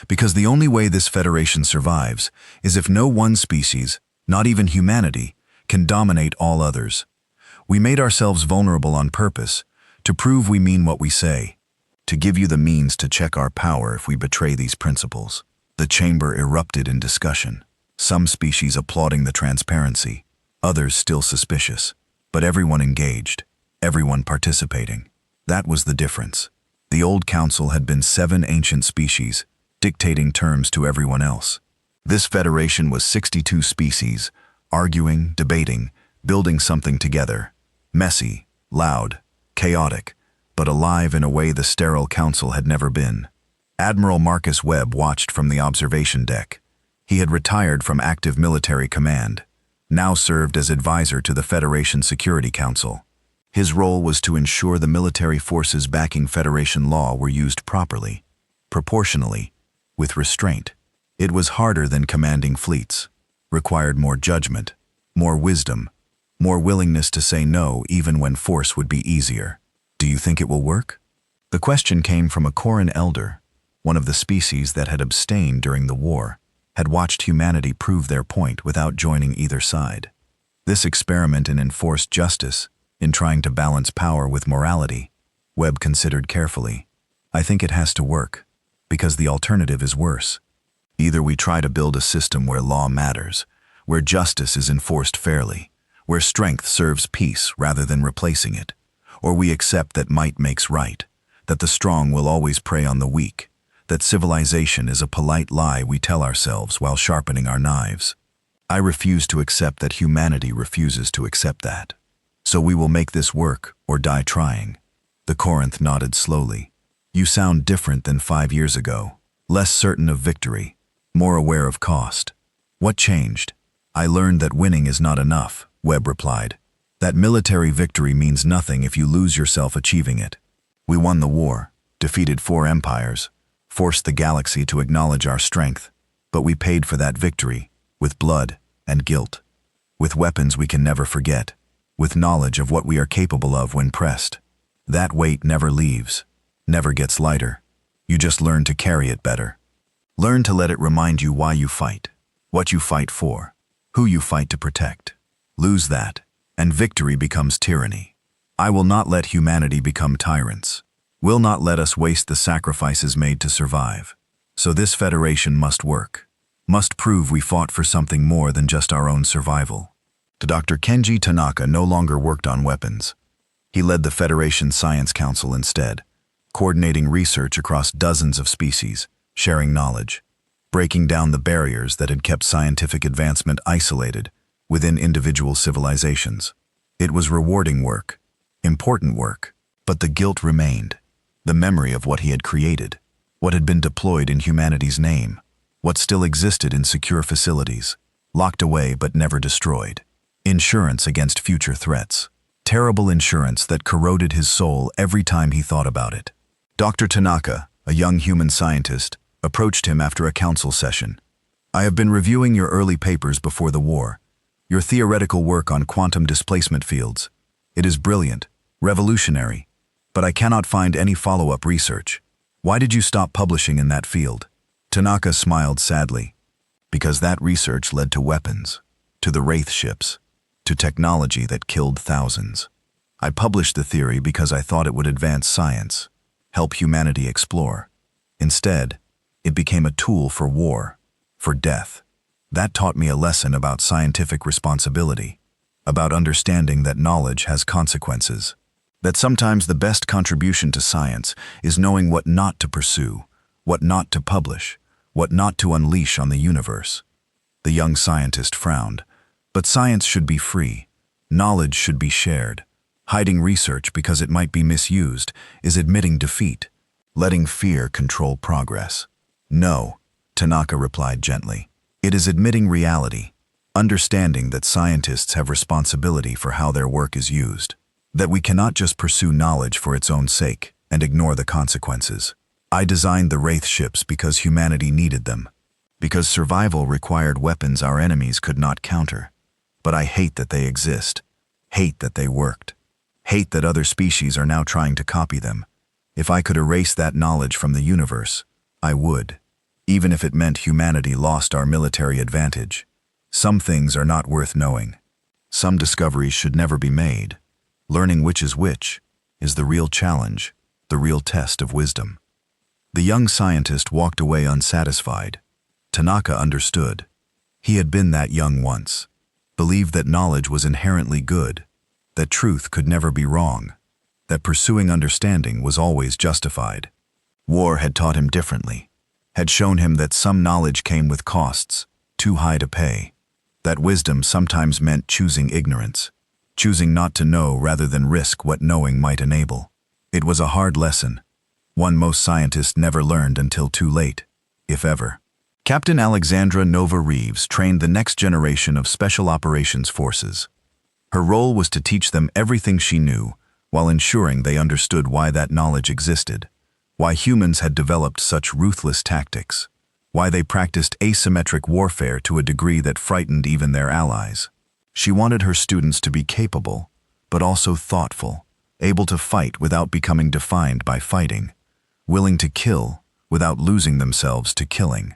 Because the only way this federation survives is if no one species, not even humanity, can dominate all others. We made ourselves vulnerable on purpose, to prove we mean what we say, to give you the means to check our power if we betray these principles. The chamber erupted in discussion. Some species applauding the transparency, others still suspicious, but everyone engaged, everyone participating. That was the difference. The old council had been 7 ancient species, dictating terms to everyone else. This federation was 62 species, arguing, debating, building something together. Messy, loud, chaotic, but alive in a way the sterile council had never been. Admiral Marcus Webb watched from the observation deck. He had retired from active military command, now served as advisor to the Federation Security Council. His role was to ensure the military forces backing Federation law were used properly, proportionally, with restraint. It was harder than commanding fleets, required more judgment, more wisdom, more willingness to say no even when force would be easier. Do you think it will work? The question came from a Koran elder, one of the species that had abstained during the war, had watched humanity prove their point without joining either side. This experiment in enforced justice, in trying to balance power with morality, Webb considered carefully. I think it has to work, because the alternative is worse. Either we try to build a system where law matters, where justice is enforced fairly, where strength serves peace rather than replacing it, or we accept that might makes right, that the strong will always prey on the weak, that civilization is a polite lie we tell ourselves while sharpening our knives. I refuse to accept that humanity refuses to accept that. So we will make this work or die trying. The Corinth nodded slowly. You sound different than 5 years ago, less certain of victory, more aware of cost. What changed? I learned that winning is not enough, Webb replied. That military victory means nothing if you lose yourself achieving it. We won the war, defeated 4 empires, forced the galaxy to acknowledge our strength, but we paid for that victory with blood and guilt, with weapons we can never forget, with knowledge of what we are capable of when pressed. That weight never leaves, never gets lighter. You just learn to carry it better. Learn to let it remind you why you fight, what you fight for, who you fight to protect. Lose that, and victory becomes tyranny. I will not let humanity become tyrants. Will not let us waste the sacrifices made to survive. So this federation must work, must prove we fought for something more than just our own survival. Dr. Kenji Tanaka no longer worked on weapons. He led the Federation Science Council instead, coordinating research across dozens of species, sharing knowledge, breaking down the barriers that had kept scientific advancement isolated within individual civilizations. It was rewarding work, important work, but the guilt remained. The memory of what he had created, what had been deployed in humanity's name, what still existed in secure facilities, locked away but never destroyed. Insurance against future threats. Terrible insurance that corroded his soul every time he thought about it. Dr. Tanaka, a young human scientist, approached him after a council session. I have been reviewing your early papers before the war, your theoretical work on quantum displacement fields. It is brilliant, revolutionary, but I cannot find any follow-up research. Why did you stop publishing in that field? Tanaka smiled sadly. Because that research led to weapons, to the Wraith ships, to technology that killed thousands. I published the theory because I thought it would advance science, help humanity explore. Instead, it became a tool for war, for death. That taught me a lesson about scientific responsibility, about understanding that knowledge has consequences, that sometimes the best contribution to science is knowing what not to pursue, what not to publish, what not to unleash on the universe. The young scientist frowned. But science should be free. Knowledge should be shared. Hiding research because it might be misused is admitting defeat, letting fear control progress. No, Tanaka replied gently. It is admitting reality, understanding that scientists have responsibility for how their work is used, that we cannot just pursue knowledge for its own sake and ignore the consequences. I designed the Wraith ships because humanity needed them, because survival required weapons our enemies could not counter. But I hate that they exist, hate that they worked, hate that other species are now trying to copy them. If I could erase that knowledge from the universe, I would, even if it meant humanity lost our military advantage. Some things are not worth knowing. Some discoveries should never be made. Learning which is the real challenge, the real test of wisdom. The young scientist walked away unsatisfied. Tanaka understood. He had been that young once, believed that knowledge was inherently good, that truth could never be wrong, that pursuing understanding was always justified. War had taught him differently, had shown him that some knowledge came with costs, too high to pay, that wisdom sometimes meant choosing ignorance, choosing not to know rather than risk what knowing might enable. It was a hard lesson, one most scientists never learned until too late, if ever. Captain Alexandra Nova Reeves trained the next generation of Special Operations Forces. Her role was to teach them everything she knew, while ensuring they understood why that knowledge existed, why humans had developed such ruthless tactics, why they practiced asymmetric warfare to a degree that frightened even their allies. She wanted her students to be capable, but also thoughtful, able to fight without becoming defined by fighting, willing to kill without losing themselves to killing.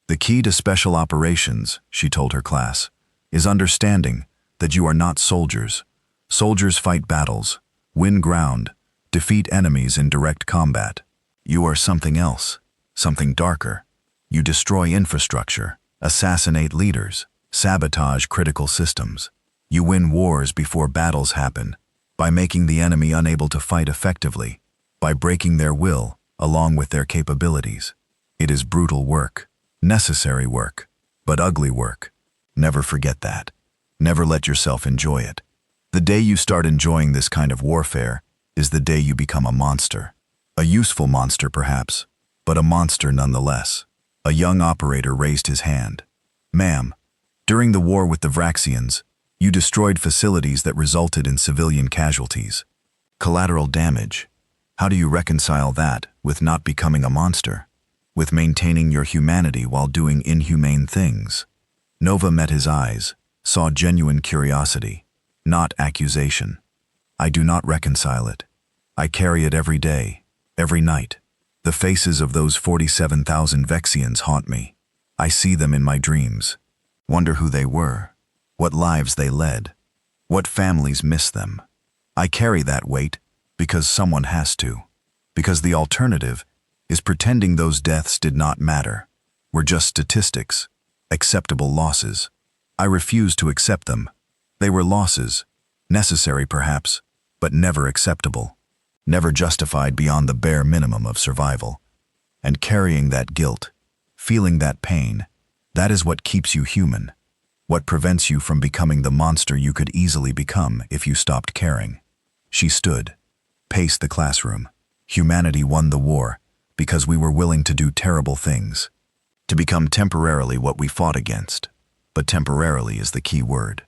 The key to special operations, she told her class, is understanding that you are not soldiers. Soldiers fight battles, win ground, defeat enemies in direct combat. You are something else, something darker. You destroy infrastructure, assassinate leaders, sabotage critical systems. You win wars before battles happen, by making the enemy unable to fight effectively, by breaking their will along with their capabilities. It is brutal work, necessary work, but ugly work. Never forget that. Never let yourself enjoy it. The day you start enjoying this kind of warfare is the day you become a monster. A useful monster, perhaps, but a monster nonetheless. A young operator raised his hand. Ma'am, during the war with the Vraxians, you destroyed facilities that resulted in civilian casualties. Collateral damage. How do you reconcile that with not becoming a monster? With maintaining your humanity while doing inhumane things? Nova met his eyes, saw genuine curiosity, not accusation. I do not reconcile it. I carry it every day, every night. The faces of those 47,000 Vexians haunt me. I see them in my dreams. Wonder who they were, what lives they led, what families miss them. I carry that weight because someone has to, because the alternative is pretending those deaths did not matter, were just statistics, acceptable losses. I refuse to accept them. They were losses, necessary perhaps, but never acceptable, never justified beyond the bare minimum of survival. And carrying that guilt, feeling that pain, that is what keeps you human, what prevents you from becoming the monster you could easily become if you stopped caring. She stood, paced the classroom. Humanity won the war because we were willing to do terrible things, to become temporarily what we fought against. But temporarily is the key word.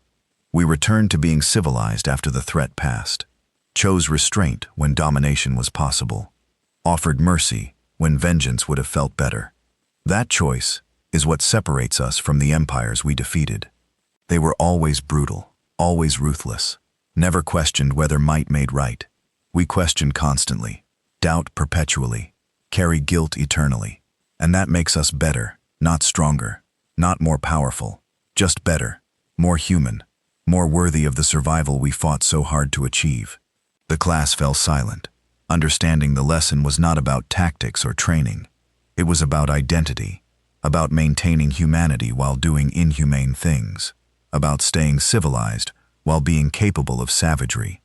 We returned to being civilized after the threat passed, chose restraint when domination was possible, offered mercy when vengeance would have felt better. That choice is what separates us from the empires we defeated. They were always brutal, always ruthless, never questioned whether might made right. We question constantly, doubt perpetually, carry guilt eternally. And that makes us better, not stronger, not more powerful, just better, more human, more worthy of the survival we fought so hard to achieve. The class fell silent. Understanding the lesson was not about tactics or training. It was about identity, about maintaining humanity while doing inhumane things, about staying civilized while being capable of savagery,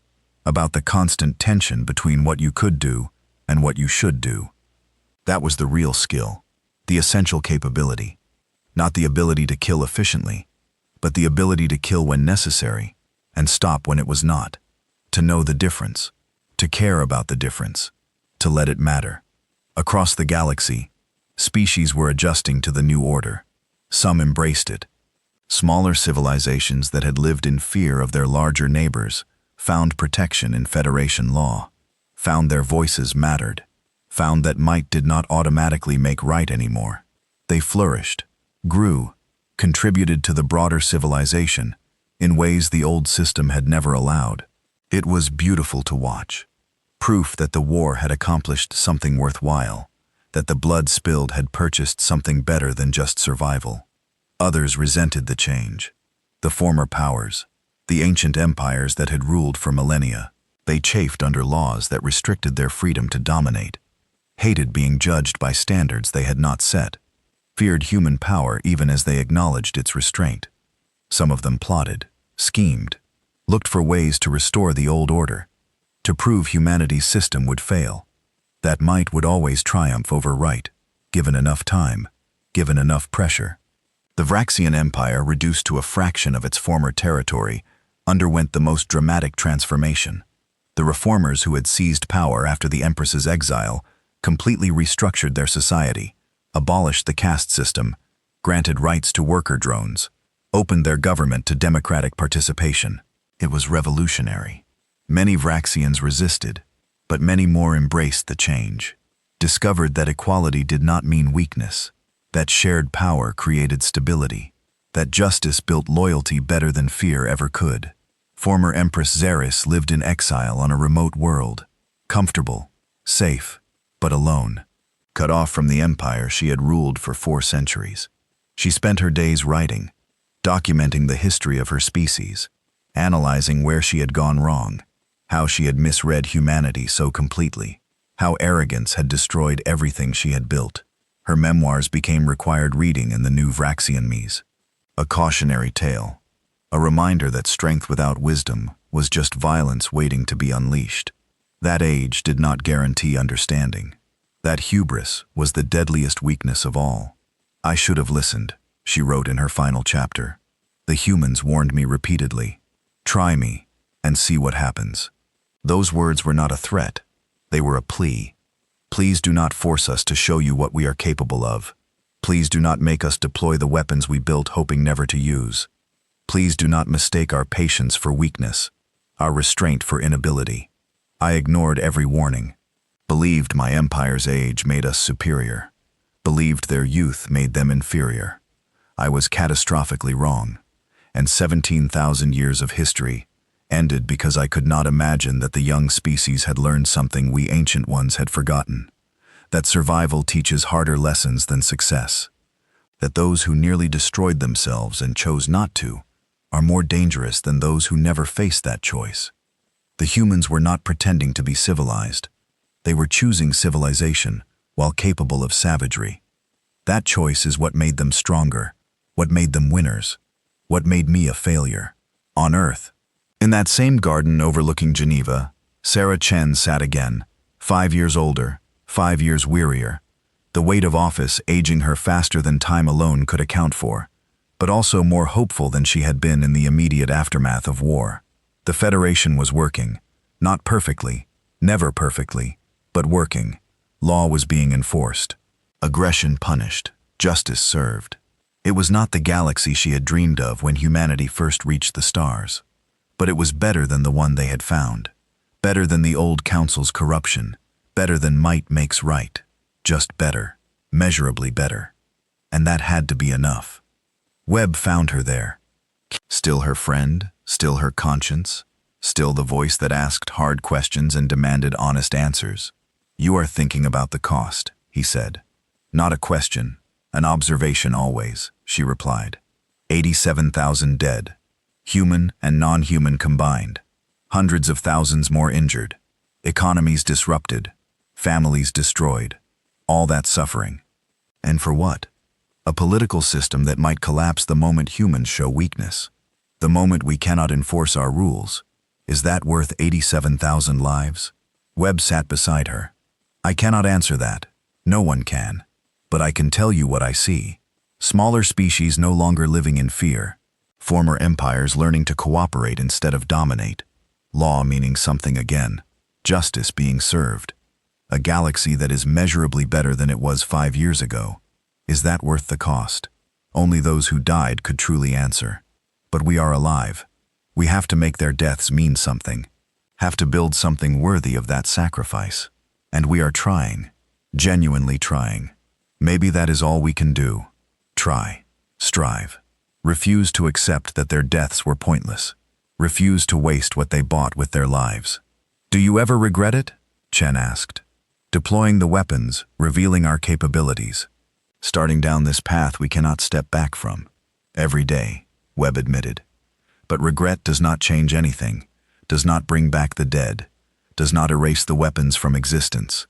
about the constant tension between what you could do and what you should do. That was the real skill, the essential capability, not the ability to kill efficiently, but the ability to kill when necessary and stop when it was not, to know the difference, to care about the difference, to let it matter. Across the galaxy, species were adjusting to the new order. Some embraced it. Smaller civilizations that had lived in fear of their larger neighbors found protection in Federation law, found their voices mattered, found that might did not automatically make right anymore. They flourished, grew, contributed to the broader civilization in ways the old system had never allowed. It was beautiful to watch, proof that the war had accomplished something worthwhile, that the blood spilled had purchased something better than just survival. Others resented the change. The former powers, the ancient empires that had ruled for millennia, they chafed under laws that restricted their freedom to dominate, hated being judged by standards they had not set. feared human power even as they acknowledged its restraint. Some of them plotted, schemed, looked for ways to restore the old order, to prove humanity's system would fail, that might would always triumph over right, given enough time, given enough pressure. The Vraxian Empire, reduced to a fraction of its former territory, underwent the most dramatic transformation. The reformers who had seized power after the Empress's exile completely restructured their society, abolished the caste system, granted rights to worker drones, opened their government to democratic participation. It was revolutionary. Many Vraxians resisted, but many more embraced the change, discovered that equality did not mean weakness, that shared power created stability, that justice built loyalty better than fear ever could. Former Empress Xeris lived in exile on a remote world, comfortable, safe, but alone. Cut off from the empire she had ruled for 4 centuries. She spent her days writing, documenting the history of her species, analyzing where she had gone wrong, how she had misread humanity so completely, how arrogance had destroyed everything she had built. Her memoirs became required reading in the new Vraxian Mies. A cautionary tale, a reminder that strength without wisdom was just violence waiting to be unleashed. That age did not guarantee understanding. That hubris was the deadliest weakness of all. I should have listened, she wrote in her final chapter. The humans warned me repeatedly. Try me, and see what happens. Those words were not a threat. They were a plea. Please do not force us to show you what we are capable of. Please do not make us deploy the weapons we built hoping never to use. Please do not mistake our patience for weakness, our restraint for inability. I ignored every warning. Believed my empire's age made us superior. Believed their youth made them inferior. I was catastrophically wrong, and 17,000 years of history ended because I could not imagine that the young species had learned something we ancient ones had forgotten, that survival teaches harder lessons than success, that those who nearly destroyed themselves and chose not to are more dangerous than those who never faced that choice. The humans were not pretending to be civilized. They were choosing civilization while capable of savagery. That choice is what made them stronger, what made them winners, what made me a failure. On Earth, in that same garden overlooking Geneva, Sarah Chen sat again, 5 years older, 5 years wearier, the weight of office aging her faster than time alone could account for, but also more hopeful than she had been in the immediate aftermath of war. The Federation was working, not perfectly, never perfectly, but working. Law was being enforced, aggression punished, justice served. It was not the galaxy she had dreamed of when humanity first reached the stars, but it was better than the one they had found, better than the old council's corruption, better than might makes right, just better, measurably better. And that had to be enough. Webb found her there. Still her friend, still her conscience, still the voice that asked hard questions and demanded honest answers. You are thinking about the cost, he said. Not a question, an observation always, she replied. 87,000 dead, human and non-human combined. Hundreds of thousands more injured. Economies disrupted. Families destroyed. All that suffering. And for what? A political system that might collapse the moment humans show weakness. The moment we cannot enforce our rules. Is that worth 87,000 lives? Webb sat beside her. I cannot answer that. No one can. But I can tell you what I see. Smaller species no longer living in fear. Former empires learning to cooperate instead of dominate. Law meaning something again. Justice being served. A galaxy that is measurably better than it was 5 years ago. Is that worth the cost? Only those who died could truly answer. But we are alive. We have to make their deaths mean something. Have to build something worthy of that sacrifice. And we are trying. Genuinely trying. Maybe that is all we can do. Try. Strive. Refuse to accept that their deaths were pointless. Refuse to waste what they bought with their lives. Do you ever regret it? Chen asked. Deploying the weapons, revealing our capabilities. Starting down this path we cannot step back from. Every day, Webb admitted. But regret does not change anything, does not bring back the dead, does not erase the weapons from existence,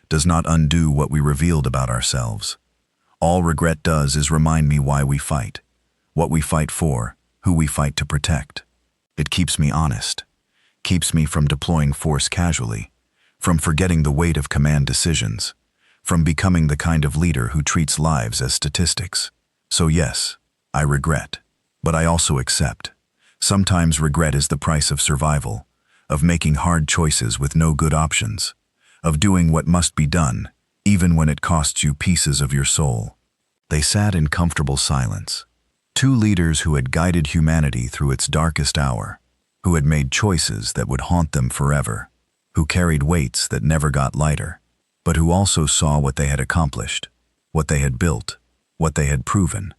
does not undo what we revealed about ourselves. All regret does is remind me why we fight, what we fight for, who we fight to protect. It keeps me honest, keeps me from deploying force casually, from forgetting the weight of command decisions, from becoming the kind of leader who treats lives as statistics. So yes, I regret, but I also accept. Sometimes regret is the price of survival, of making hard choices with no good options, of doing what must be done, even when it costs you pieces of your soul. They sat in comfortable silence. Two leaders who had guided humanity through its darkest hour, who had made choices that would haunt them forever, who carried weights that never got lighter, but who also saw what they had accomplished, what they had built, what they had proven.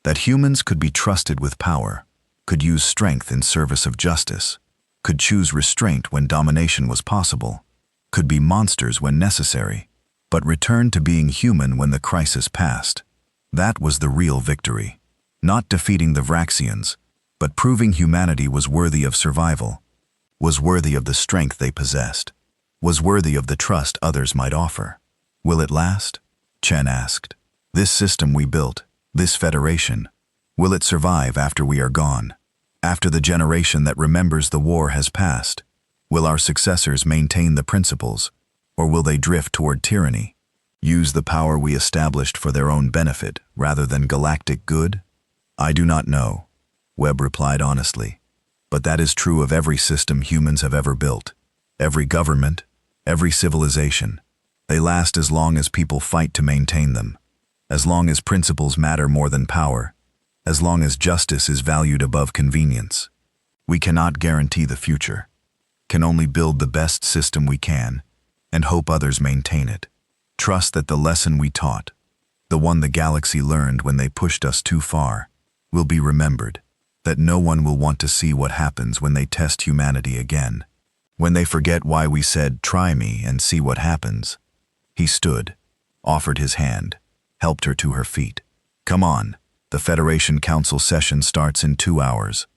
That humans could be trusted with power, could use strength in service of justice, could choose restraint when domination was possible, could be monsters when necessary, but return to being human when the crisis passed. That was the real victory. Not defeating the Vraxians, but proving humanity was worthy of survival, was worthy of the strength they possessed, was worthy of the trust others might offer. Will it last? Chen asked. This system we built, this federation, will it survive after we are gone? After the generation that remembers the war has passed, will our successors maintain the principles, or will they drift toward tyranny, use the power we established for their own benefit rather than galactic good? I do not know, Webb replied honestly. But that is true of every system humans have ever built, every government, every civilization. They last as long as people fight to maintain them, as long as principles matter more than power, as long as justice is valued above convenience. We cannot guarantee the future, can only build the best system we can and hope others maintain it. Trust that the lesson we taught, the one the galaxy learned when they pushed us too far, will be remembered, that no one will want to see what happens when they test humanity again. When they forget why we said, "Try me and see what happens." He stood, offered his hand, helped her to her feet. Come on, the Federation Council session starts in 2 hours.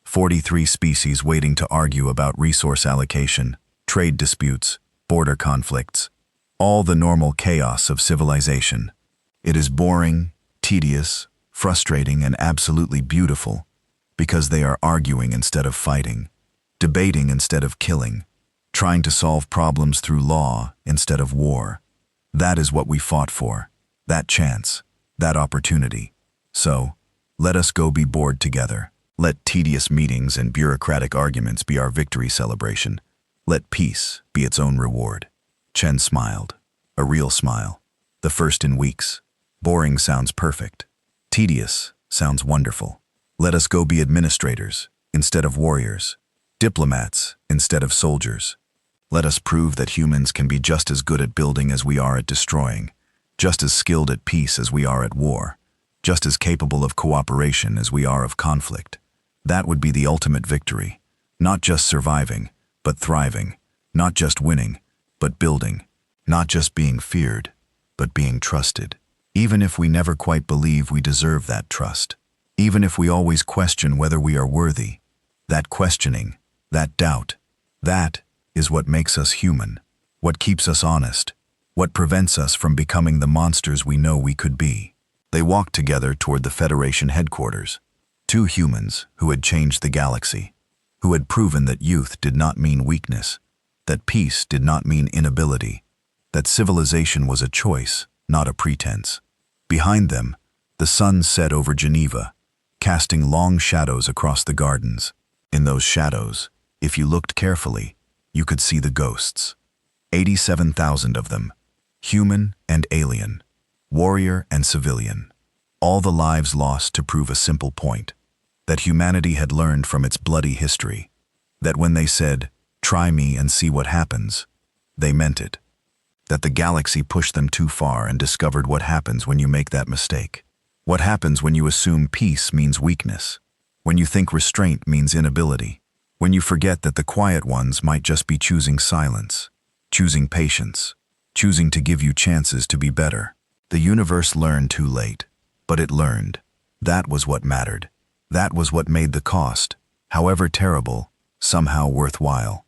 43 species waiting to argue about resource allocation, trade disputes, border conflicts, all the normal chaos of civilization. It is boring, tedious, frustrating, and absolutely beautiful, because they are arguing instead of fighting, debating instead of killing, trying to solve problems through law instead of war. That is what we fought for, that chance, that opportunity. So, let us go be bored together. Let tedious meetings and bureaucratic arguments be our victory celebration. Let peace be its own reward. Chen smiled, a real smile, the first in weeks. Boring sounds perfect. Tedious sounds wonderful. Let us go be administrators instead of warriors, diplomats instead of soldiers. Let us prove that humans can be just as good at building as we are at destroying, just as skilled at peace as we are at war, just as capable of cooperation as we are of conflict. That would be the ultimate victory. Not just surviving, but thriving. Not just winning, but building. Not just being feared, but being trusted. Even if we never quite believe we deserve that trust. Even if we always question whether we are worthy. That questioning, that doubt, that is what makes us human. What keeps us honest. What prevents us from becoming the monsters we know we could be. They walked together toward the Federation headquarters. Two humans who had changed the galaxy, who had proven that youth did not mean weakness, that peace did not mean inability, that civilization was a choice, not a pretense. Behind them, the sun set over Geneva, casting long shadows across the gardens. In those shadows, if you looked carefully, you could see the ghosts. 87,000 of them, human and alien, warrior and civilian. All the lives lost to prove a simple point, that humanity had learned from its bloody history, that when they said, "Try me and see what happens," they meant it. That the galaxy pushed them too far and discovered what happens when you make that mistake. What happens when you assume peace means weakness, when you think restraint means inability, when you forget that the quiet ones might just be choosing silence, choosing patience, choosing to give you chances to be better. The universe learned too late, but it learned. That was what mattered. That was what made the cost, however terrible, somehow worthwhile.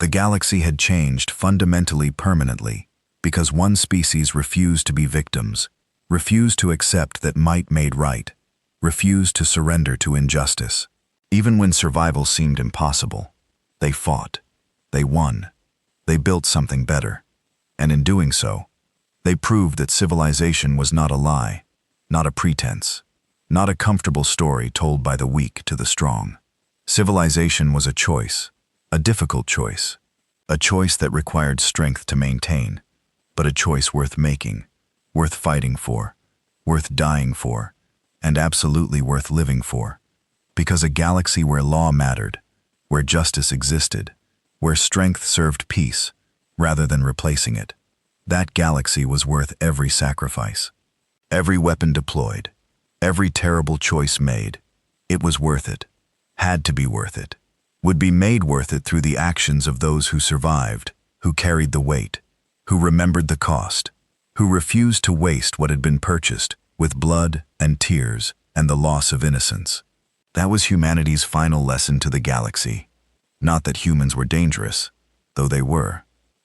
The galaxy had changed fundamentally permanently, because one species refused to be victims, refused to accept that might made right, refused to surrender to injustice. Even when survival seemed impossible, they fought, they won, they built something better. And in doing so, they proved that civilization was not a lie, not a pretense, not a comfortable story told by the weak to the strong. Civilization was a choice, a difficult choice, a choice that required strength to maintain, but a choice worth making, worth fighting for, worth dying for, and absolutely worth living for. Because a galaxy where law mattered, where justice existed, where strength served peace rather than replacing it, that galaxy was worth every sacrifice. Every weapon deployed, every terrible choice made, it was worth it, had to be worth it, would be made worth it through the actions of those who survived, who carried the weight, who remembered the cost, who refused to waste what had been purchased with blood and tears and the loss of innocence. That was humanity's final lesson to the galaxy. Not that humans were dangerous, though they were.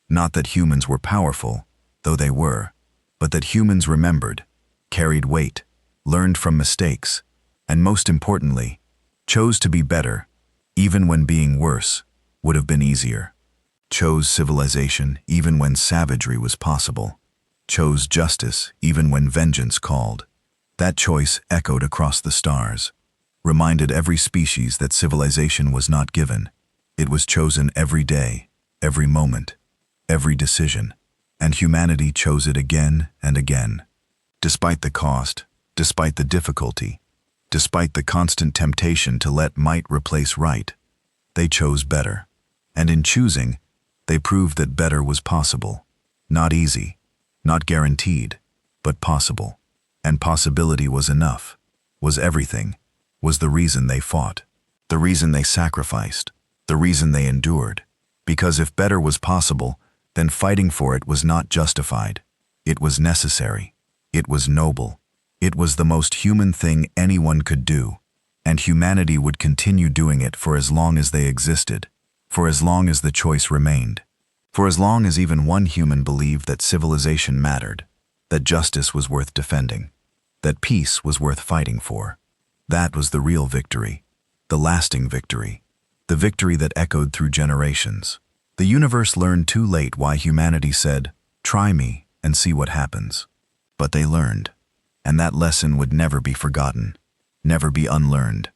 Not that humans were powerful, though they were. But that humans remembered, carried weight, learned from mistakes, and most importantly, chose to be better, even when being worse would have been easier. Chose civilization even when savagery was possible. Chose justice even when vengeance called. That choice echoed across the stars, reminded every species that civilization was not given. It was chosen every day, every moment, every decision, and humanity chose it again and again. Despite the cost, despite the difficulty, despite the constant temptation to let might replace right, they chose better. And in choosing, they proved that better was possible. Not easy, not guaranteed, but possible. And possibility was enough, was everything, was the reason they fought, the reason they sacrificed, the reason they endured. Because if better was possible, then fighting for it was not justified. It was necessary. It was noble. It was the most human thing anyone could do. And humanity would continue doing it for as long as they existed, for as long as the choice remained, for as long as even one human believed that civilization mattered, that justice was worth defending, that peace was worth fighting for. That was the real victory, the lasting victory, the victory that echoed through generations. The universe learned too late why humanity said, "Try me and see what happens." But they learned, and that lesson would never be forgotten, never be unlearned,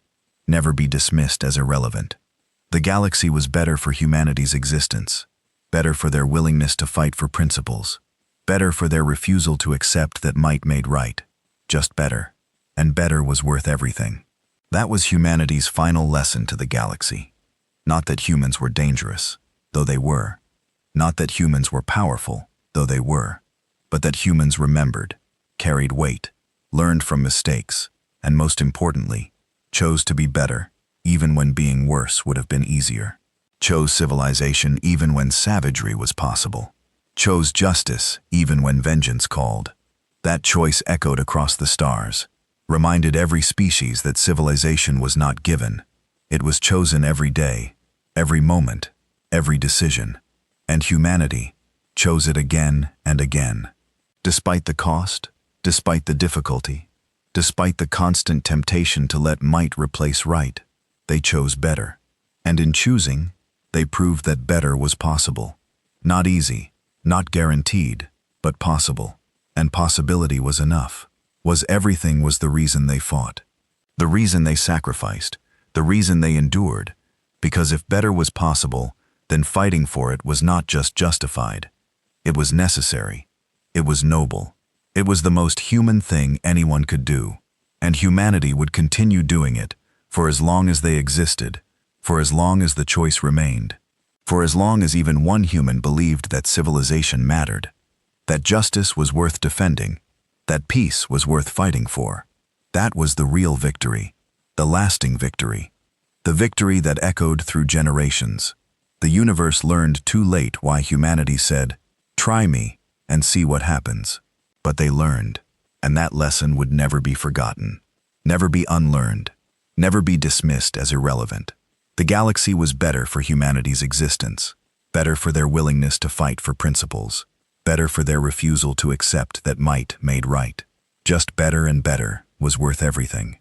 never be dismissed as irrelevant. The galaxy was better for humanity's existence, better for their willingness to fight for principles, better for their refusal to accept that might made right, just better. And better was worth everything. That was humanity's final lesson to the galaxy. Not that humans were dangerous, though they were. Not that humans were powerful, though they were. But that humans remembered, carried weight, learned from mistakes, and most importantly, chose to be better, even when being worse would have been easier. Chose civilization even when savagery was possible. Chose justice even when vengeance called. That choice echoed across the stars, reminded every species that civilization was not given. It was chosen every day, every moment, every decision. And humanity chose it again and again. Despite the cost, despite the difficulty, despite the constant temptation to let might replace right, they chose better. And in choosing, they proved that better was possible. Not easy, not guaranteed, but possible. And possibility was enough. Was everything was the reason they fought, the reason they sacrificed, the reason they endured. Because if better was possible, then fighting for it was not just justified. It was necessary. It was noble. It was the most human thing anyone could do. And humanity would continue doing it for as long as they existed, for as long as the choice remained, for as long as even one human believed that civilization mattered, that justice was worth defending, that peace was worth fighting for. That was the real victory, the lasting victory, the victory that echoed through generations. The universe learned too late why humanity said, "Try me and see what happens." But they learned, and that lesson would never be forgotten, never be unlearned, never be dismissed as irrelevant. The galaxy was better for humanity's existence, better for their willingness to fight for principles, better for their refusal to accept that might made right. Just better and better was worth everything.